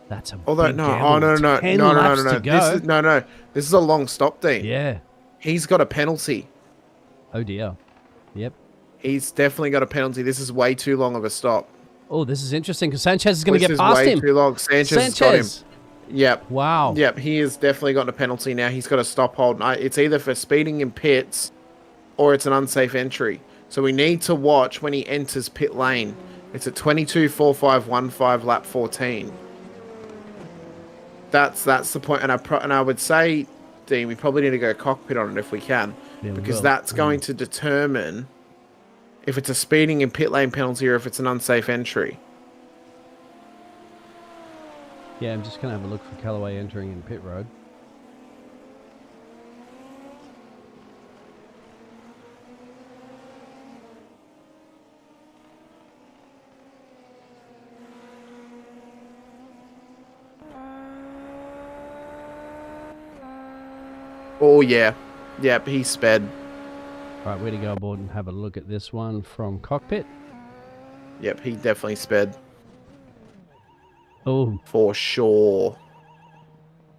That's a although, big no. gamble. Oh, no. 10 laps to go. This is a long stop, Dean. Yeah. He's got a penalty. Oh, dear. Yep. He's definitely got a penalty. This is way too long of a stop. Oh, this is interesting because Sanchez is going to get past him. This is way too long. Sanchez has got him. Yep. Wow. Yep, he has definitely gotten a penalty now. He's got a stop hold. It's either for speeding in pits or it's an unsafe entry. So we need to watch when he enters pit lane. It's at 22.4515 lap 14. That's the point, and I would say, Dean, we probably need to go cockpit on it if we can, because that's going to determine if it's a speeding and pit lane penalty or if it's an unsafe entry. Yeah, I'm just going to have a look for Callaway entering in pit road. Oh, yeah. Yep, he sped. All right, we're to go aboard and have a look at this one from cockpit. Yep, he definitely sped. Oh. For sure.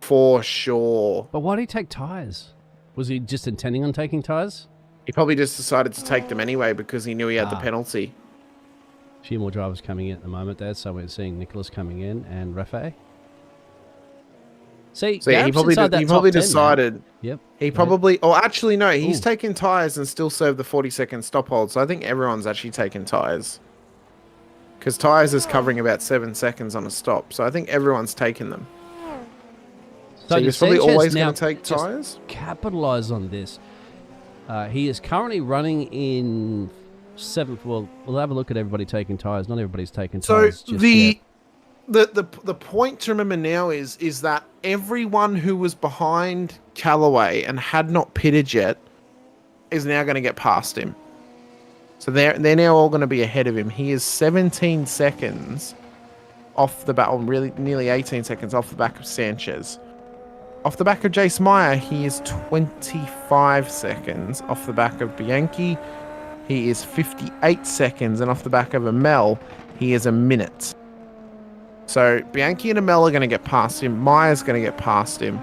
For sure. But why did he take tyres? Was he just intending on taking tyres? He probably just decided to take them anyway because he knew he had the penalty. A few more drivers coming in at the moment there, so we're seeing Nicholas coming in and Rafe. See, so he probably decided. Now. Yep. He probably, or actually no, he's taken tyres and still served the 40-second stop hold. So I think everyone's actually taken tyres, because tyres is covering about 7 seconds on a stop. So I think everyone's taken them. So he's probably always going to take tyres. Capitalise on this. He is currently running in 7th. Well, we'll have a look at everybody taking tyres. Not everybody's taking tyres. So the point to remember now is that everyone who was behind Callaway and had not pitted yet is now going to get past him. So they're now all going to be ahead of him. He is 17 seconds off the back, or really nearly 18 seconds off the back of Sanchez. Off the back of Jace Meyer, he is 25 seconds. Off the back of Bianchi, he is 58 seconds. And off the back of Amel, he is a minute. So Bianchi and Amel are going to get past him. Meyer's going to get past him.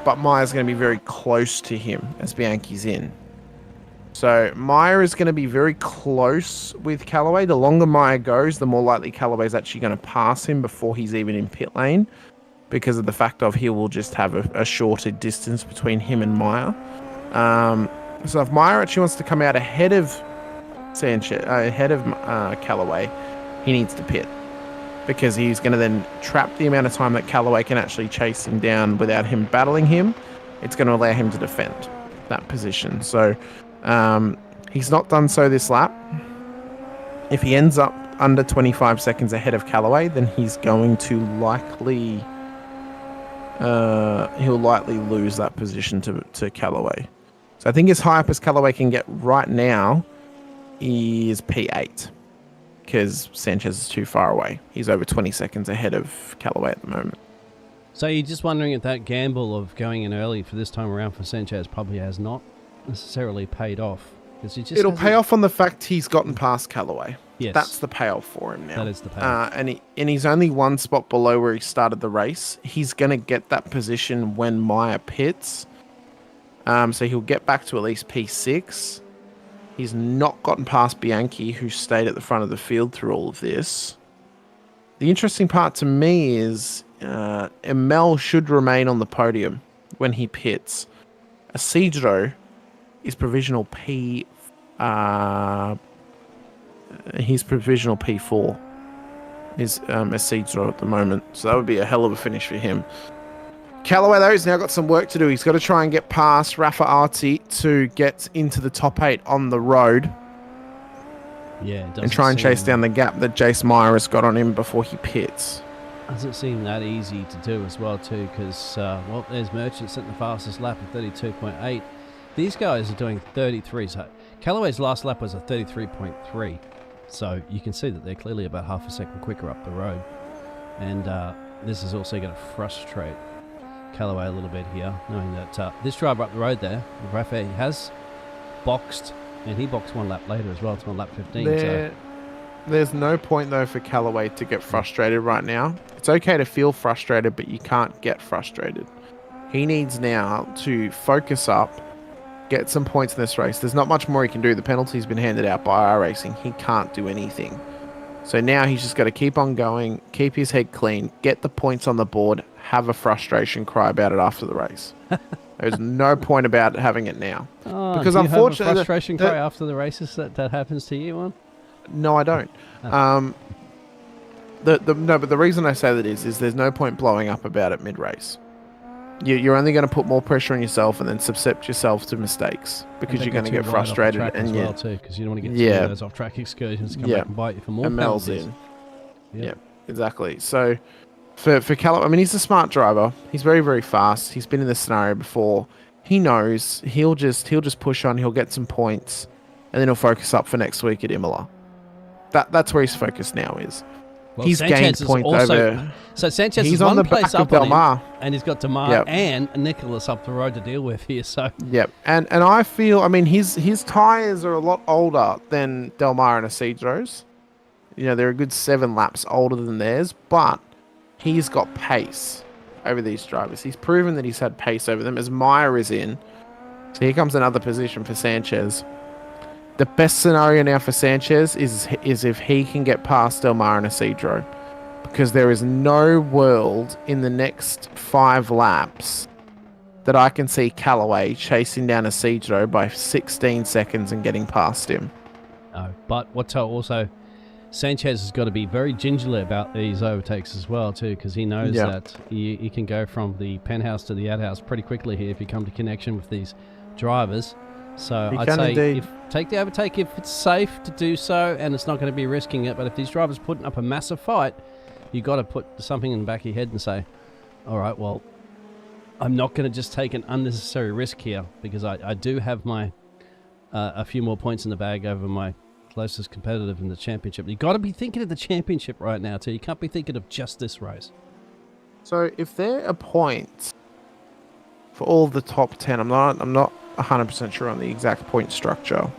But Meyer's going to be very close to him as Bianchi's in. So Meyer is going to be very close with Callaway. The longer Meyer goes, the more likely Callaway's actually going to pass him before he's even in pit lane, because of the fact of he will just have a shorter distance between him and Meyer. So if Meyer actually wants to come out ahead of Sanchez, ahead of Callaway, he needs to pit, because he's going to then trap the amount of time that Callaway can actually chase him down without him battling him. It's going to allow him to defend that position. So he's not done so this lap. If he ends up under 25 seconds ahead of Callaway, then he's going to likely he'll likely lose that position to Callaway. So I think as high up as Callaway can get right now is P8, because Sanchez is too far away. He's over 20 seconds ahead of Callaway at the moment. So you're just wondering if that gamble of going in early for this time around for Sanchez probably has not necessarily paid off. It'll pay off on the fact he's gotten past Callaway. Yes. That's the payoff for him now. That is the payoff. And he's only one spot below where he started the race. He's going to get that position when Meyer pits. So he'll get back to at least P6. He's not gotten past Bianchi, who stayed at the front of the field through all of this. The interesting part to me is Emel should remain on the podium when he pits. Isidro is provisional P. He's provisional P4. Is Isidro at the moment, so that would be a hell of a finish for him. Callaway, though, has now got some work to do. He's got to try and get past Rafa Arti to get into the top 8 on the road. Yeah, and try and chase down the gap that Jace Meyer has got on him before he pits. Doesn't seem that easy to do as well, too, because, well, there's Merchant setting the fastest lap at 32.8. These guys are doing 33. So Callaway's last lap was a 33.3. So you can see that they're clearly about half a second quicker up the road. And this is also going to frustrate Callaway a little bit here, knowing that this driver up the road there, Rafe, has boxed, and he boxed one lap later as well. It's on lap 15. There's no point, though, for Callaway to get frustrated right now. It's okay to feel frustrated, but you can't get frustrated. He needs now to focus up, get some points in this race. There's not much more he can do. The penalty's been handed out by iRacing. He can't do anything. So now he's just got to keep on going, keep his head clean, get the points on the board, have a frustration cry about it after the race. There's no point about having it now. Oh, because do you unfortunately, have a frustration cry after the races that happens to you, one? No, I don't. But the reason I say that is there's no point blowing up about it mid-race. You're only going to put more pressure on yourself and then subject yourself to mistakes because you're going to get frustrated and well too, because you don't want to get too many of those off-track excursions to come back and bite you for more penalties. Yeah, exactly. So for Callum, I mean, he's a smart driver. He's very, very fast. He's been in this scenario before. He knows he'll just push on. He'll get some points, and then he'll focus up for next week at Imola. That's where his focus now is. Well, he's Sanchez gained points over. So Sanchez he's is on one the place back up of on Delmar. him, and he's got Demar and Nicholas up the road to deal with here. So yep, and I feel, I mean, his tires are a lot older than Delmar and Isidro's. You know, they're a good 7 laps older than theirs, but he's got pace over these drivers. He's proven that he's had pace over them as Meyer is in. So here comes another position for Sanchez. The best scenario now for Sanchez is if he can get past Delmar and Isidro, because there is no world in the next 5 laps that I can see Callaway chasing down Isidro by 16 seconds and getting past him. No, but what's also Sanchez has got to be very gingerly about these overtakes as well too, because he knows that he can go from the penthouse to the outhouse pretty quickly here if you come to connection with these drivers. So I'd say take the overtake if it's safe to do so and it's not going to be risking it. But if these drivers putting up a massive fight, you got to put something in the back of your head and say, all right, well, I'm not going to just take an unnecessary risk here because I do have my a few more points in the bag over my closest competitive in the championship. You got to be thinking of the championship right now too. You can't be thinking of just this race. So if there are points for all of the top 10, I'm not 100% sure on the exact point structure.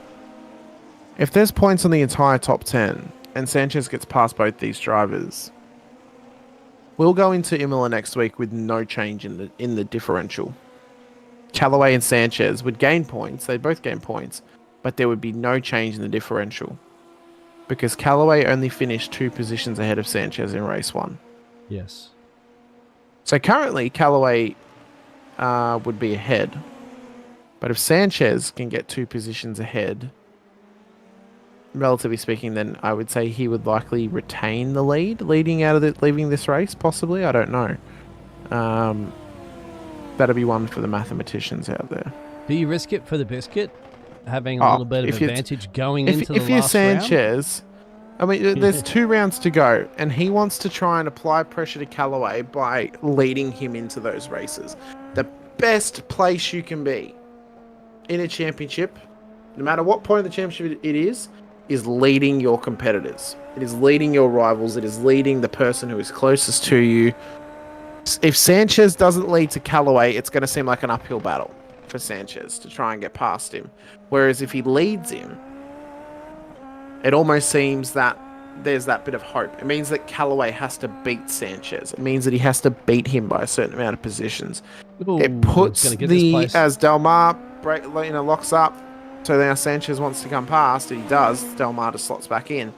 If there's points on the entire top 10 and Sanchez gets past both these drivers, we'll go into Imola next week with no change in the differential. Callaway and Sanchez would gain points. They both gain points, but there would be no change in the differential because Callaway only finished 2 positions ahead of Sanchez in race 1. Yes. So currently Callaway would be ahead. But if Sanchez can get 2 positions ahead, relatively speaking, then I would say he would likely retain the lead, leaving this race, possibly. I don't know. That'll be one for the mathematicians out there. Do you risk it for the biscuit? Having a little bit of advantage going into the last round? If you're Sanchez, I mean, there's 2 rounds to go, and he wants to try and apply pressure to Callaway by leading him into those races. The best place you can be in a championship, no matter what point of the championship it is leading your competitors. It is leading your rivals. It is leading the person who is closest to you. If Sanchez doesn't lead to Callaway, it's going to seem like an uphill battle for Sanchez to try and get past him. Whereas if he leads him, it almost seems that there's that bit of hope. It means that Callaway has to beat Sanchez. It means that he has to beat him by a certain amount of positions. Ooh, it puts as Delmar locks up, so now Sanchez wants to come past, and he does. Delmar just slots back in.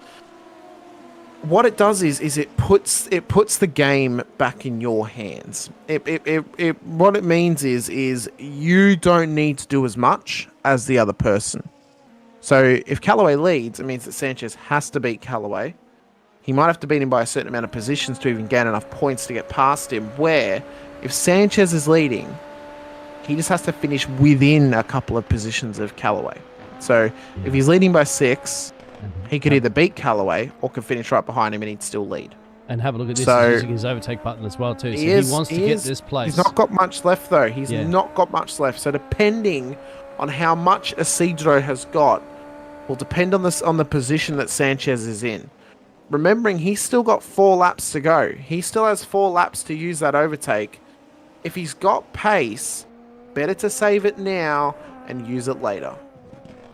What it does is it puts the game back in your hands. What it means is you don't need to do as much as the other person. So if Callaway leads, it means that Sanchez has to beat Callaway. He might have to beat him by a certain amount of positions to even gain enough points to get past him. Where if Sanchez is leading, he just has to finish within a couple of positions of Callaway. So if he's leading by 6, he could either beat Callaway or could finish right behind him and he'd still lead. And have a look at this. He's using his overtake button as well too. So he wants to get this place. He's not got much left though. He's not got much left. So depending on how much Isidro has got will depend on the position that Sanchez is in. Remembering he's still got 4 laps to go. He still has 4 laps to use that overtake. If he's got pace, better to save it now and use it later.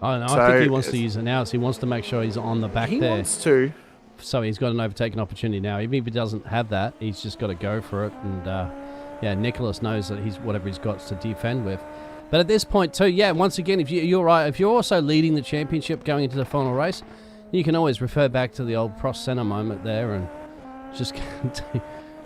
Oh, no, I think he wants to use it now. So he wants to make sure he's on the back there. He wants to. So he's got an overtaking opportunity now. Even if he doesn't have that, he's just got to go for it. And Nicholas knows that he's whatever he's got to defend with. But at this point too, once again, if you're right, if you're also leading the championship going into the final race, you can always refer back to the old Prost Senna moment there and just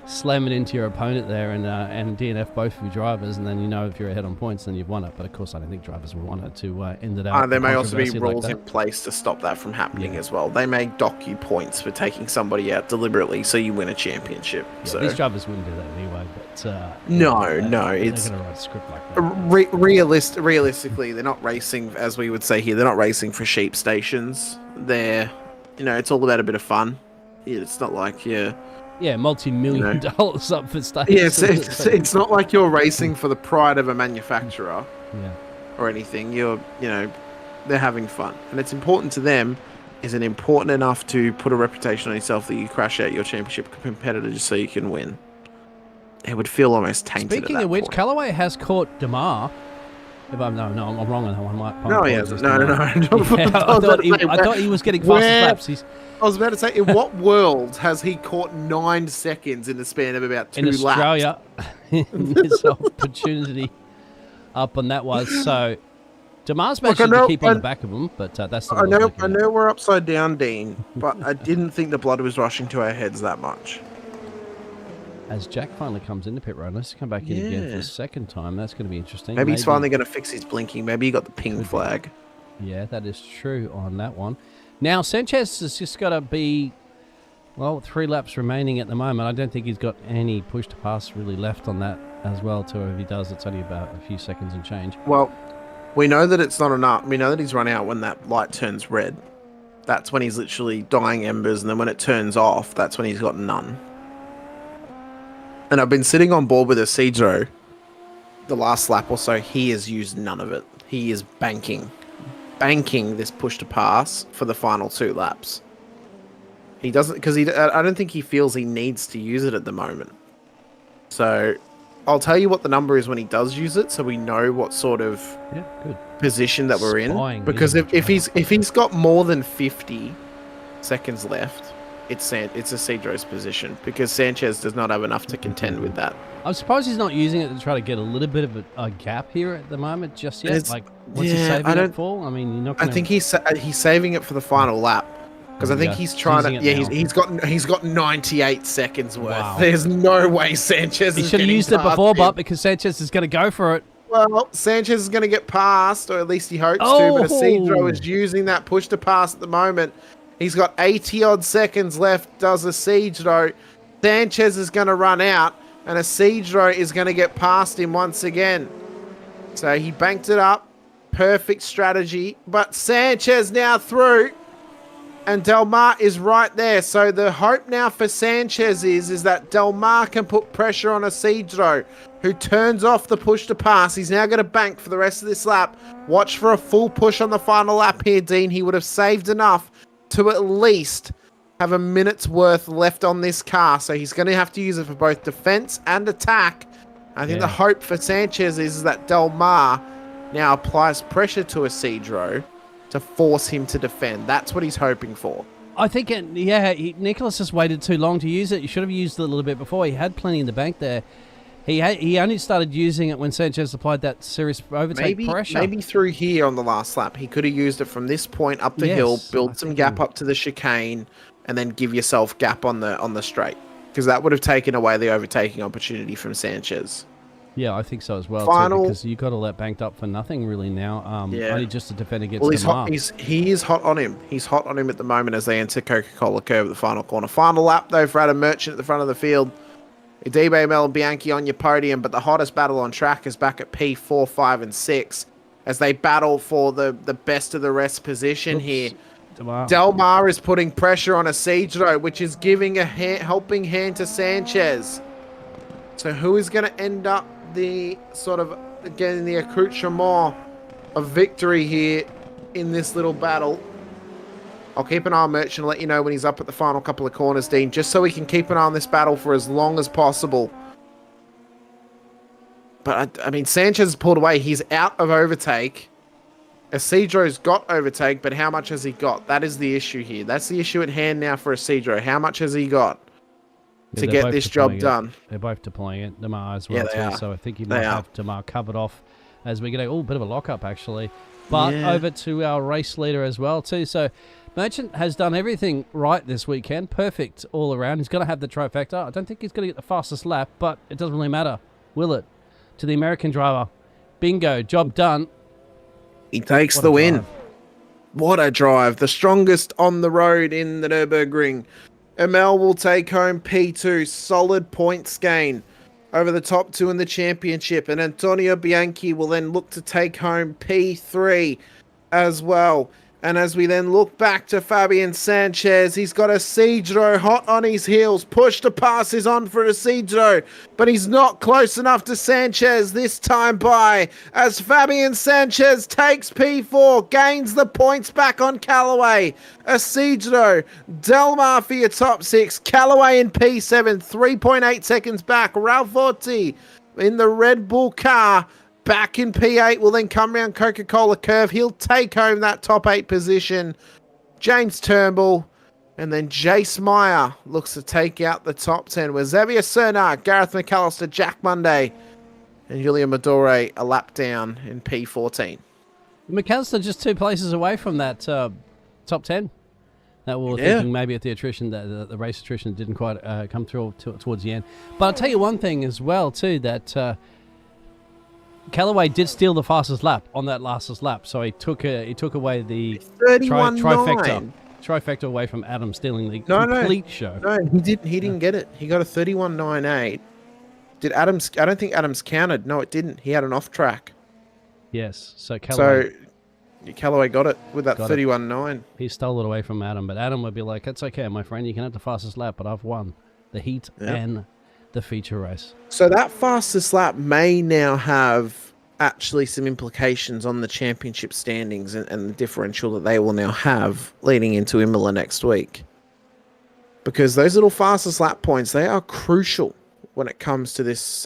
slam it into your opponent there and DNF both of your drivers, and then you know if you're ahead on points, then you've won it. But of course, I don't think drivers will want it to end it out. There may also be controversy rules like in place to stop that from happening as well. They may dock you points for taking somebody out deliberately so you win a championship. Yeah, so these drivers wouldn't do that anyway. But no, it's going to write a script like that. realistically, they're not racing, as we would say here. They're not racing for sheep stations. They're, it's all about a bit of fun. It's not like multi-million dollars up for stakes. Yeah, it's not like you're racing for the pride of a manufacturer or anything. They're having fun. And it's important to them. Is it important enough to put a reputation on yourself that you crash out your championship competitor just so you can win? It would feel almost tainted. Speaking at that of which, point. Callaway has caught Damar. If I'm wrong on that one. No, he hasn't. No. I thought he was getting fastest laps. I was about to say, in what world has he caught 9 seconds in the span of about 2 laps? In Australia, there's opportunity up on that one. So, Damar's managed to keep on the back of him, but that's the I know we're upside down, Dean, but I didn't think the blood was rushing to our heads that much. As Jack finally comes in the pit road, let's come back in again for the second time. That's going to be interesting. Maybe he's finally going to fix his blinking. Maybe he got the ping flag. Yeah, that is true on that one. Now, Sanchez has just got to be, 3 laps remaining at the moment. I don't think he's got any push to pass really left on that as well, too. If he does, it's only about a few seconds and change. Well, we know that it's not enough. We know that he's run out when that light turns red. That's when he's literally dying embers, and then when it turns off, that's when he's got none. And I've been sitting on board with Isidro the last lap or so. He has used none of it. He is banking this push to pass for the final 2 laps. He doesn't, because I don't think he feels he needs to use it at the moment. So I'll tell you what the number is when he does use it, so we know what sort of position that we're in. Because if he's got more than 50 seconds left, it's Isidro's position, because Sanchez does not have enough to contend with that. I suppose he's not using it to try to get a little bit of a gap here at the moment just yet. What's he saving it for? I mean, you're not gonna... I think he's saving it for the final lap, because I think he's trying to. Yeah, he's got 98 seconds worth. Wow. There's no way Sanchez. He should have used it before, but because Sanchez is going to go for it. Well, Sanchez is going to get past, or at least he hopes to. But Isidro is using that push to pass at the moment. He's got 80-odd seconds left, does Isidro. Sanchez is going to run out, and Isidro is going to get past him once again. So he banked it up. Perfect strategy. But Sanchez now through, and Del Mar is right there. So the hope now for Sanchez is that Del Mar can put pressure on Isidro, who turns off the push to pass. He's now going to bank for the rest of this lap. Watch for a full push on the final lap here, Dean. He would have saved enough to at least have a minute's worth left on this car. So he's going to have to use it for both defense and attack. I think the hope for Sanchez is that Del Mar now applies pressure to Isidro to force him to defend. That's what he's hoping for. I think, Nicholas has waited too long to use it. He should have used it a little bit before. He had plenty in the bank there. He only started using it when Sanchez applied that serious overtake pressure. Maybe through here on the last lap. He could have used it from this point up the hill, build some gap up to the chicane, and then give yourself gap on the straight. Because that would have taken away the overtaking opportunity from Sanchez. Yeah, I think so as well. Too, because you got to let banked up for nothing really now. Only just to defend against he is hot on him. He's hot on him at the moment as they enter Coca-Cola Curve at the final corner. Final lap though for Adam Merchant at the front of the field. Idibe, Mel, and Bianchi on your podium, but the hottest battle on track is back at P4, 5, and 6 as they battle for the best of the rest position here. Del Mar is putting pressure on Isidro, which is giving a helping hand to Sanchez. So who is going to end up the getting the accoutrement of victory here in this little battle? I'll keep an eye on Merchant and let you know when he's up at the final couple of corners, Dean, just so we can keep an eye on this battle for as long as possible. But, I mean, Sanchez has pulled away. He's out of overtake. Isidro's got overtake, but how much has he got? That is the issue here. That's the issue at hand now for Isidro. How much has he got to get this job done? They're both deploying it. Damar as well, too. So I think he might have Damar covered off as we get a bit of a lock-up, actually. But over to our race leader as well, too. So Merchant has done everything right this weekend. Perfect all around. He's going to have the trifecta. I don't think he's going to get the fastest lap, but it doesn't really matter, will it? To the American driver. Bingo. Job done. He takes the win. What a drive. The strongest on the road in the Nurburgring. Emel will take home P2. Solid points gain over the top two in the championship. And Antonio Bianchi will then look to take home P3 as well. And as we then look back to Fabian Sanchez, he's got Isidro hot on his heels. Push to pass is on for Isidro, but he's not close enough to Sanchez this time by, as Fabian Sanchez takes P4, gains the points back on Callaway. Isidro, Delmar for your top six. Callaway in P7, 3.8 seconds back. Ralph Orti in the Red Bull car. Back in P8 will then come round Coca-Cola curve. He'll take home that top 8 position. James Turnbull and then Jace Meyer looks to take out the top 10 with Xavier Sernar, Gareth McAllister, Jack Monday and Julian Madore a lap down in P14. McAllister just 2 places away from that top 10. That we were thinking maybe at the attrition, the race attrition didn't quite come through towards the end. But I'll tell you one thing as well too, that Callaway did steal the fastest lap on that lastest lap, so he took away the trifecta away from Adam, stealing the complete show. No, he didn't get it. He got a 31.98. Did Adams? I don't think Adams counted. No, it didn't. He had an off track. Yes, so Callaway got it with that 31.9. He stole it away from Adam, but Adam would be like, "That's okay, my friend. You can have the fastest lap, but I've won the heat and the feature race." So that fastest lap may now have actually some implications on the championship standings and the differential that they will now have leading into Imola next week. Because those little fastest lap points, they are crucial when it comes to this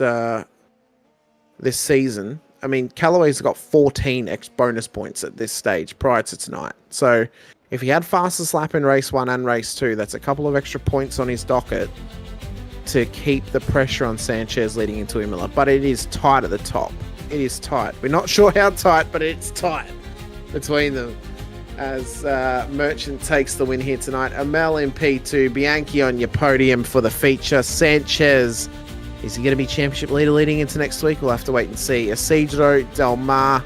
this season. I mean, Callaway's got 14 bonus points at this stage prior to tonight. So if he had fastest lap in race 1 and race 2, that's a couple of extra points on his docket to keep the pressure on Sanchez leading into Imola. But it is tight at the top. It is tight. We're not sure how tight, but it's tight between them as Merchant takes the win here tonight. Amel in P2, Bianchi on your podium for the feature. Sanchez, is he going to be championship leader leading into next week? We'll have to wait and see. Isidro, Del Mar,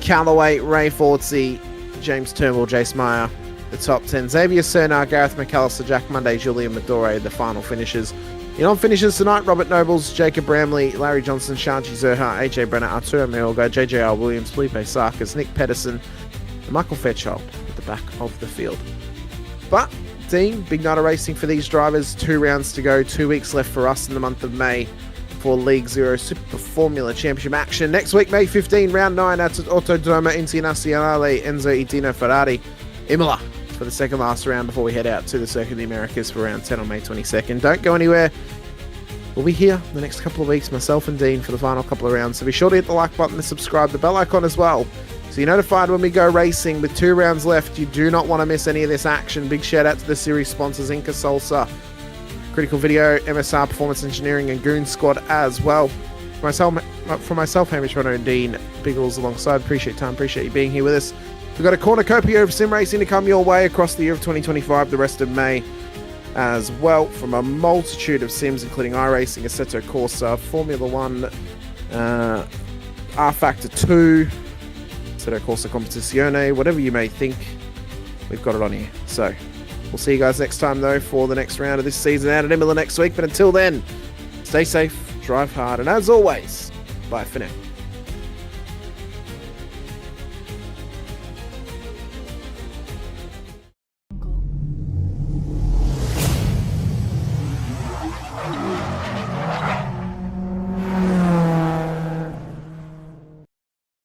Callaway, Ray Fortsy, James Turnbull, Jace Meyer, the top 10. Xavier Sernar, Gareth McAllister, Jack Monday, Julian Madore, the final finishers. The non-finishers tonight: Robert Nobles, Jacob Bramley, Larry Johnson, Shanti Zerha, AJ Brenner, Arturo Mirolga, JJR Williams, Felipe Sarkis, Nick Pedersen, and Michael Fairchild at the back of the field. But, Dean, big night of racing for these drivers. 2 rounds to go, 2 weeks left for us in the month of May for League Zero Super Formula Championship action. Next week, May 15, round 9 at Autodromo Internazionale Enzo Itino Ferrari, Imola, for the second last round before we head out to the Circuit of the Americas for round 10 on May 22nd. Don't go anywhere. We'll be here the next couple of weeks, myself and Dean, for the final couple of rounds. So be sure to hit the like button and subscribe, the bell icon as well, so you're notified when we go racing. With 2 rounds left, you do not want to miss any of this action. Big shout out to the series sponsors, Inca Salsa, Critical Video, MSR Performance Engineering, and Goon Squad as well. For myself, Hamish, Munro, and Dean, Biggles alongside. Appreciate time, appreciate you being here with us. We've got a cornucopia of sim racing to come your way across the year of 2025, the rest of May as well, from a multitude of sims, including iRacing, Assetto Corsa, Formula 1, R Factor 2, Assetto Corsa Competizione, whatever you may think, we've got it on here. So we'll see you guys next time, though, for the next round of this season out at Imola next week. But until then, stay safe, drive hard, and as always, bye for now.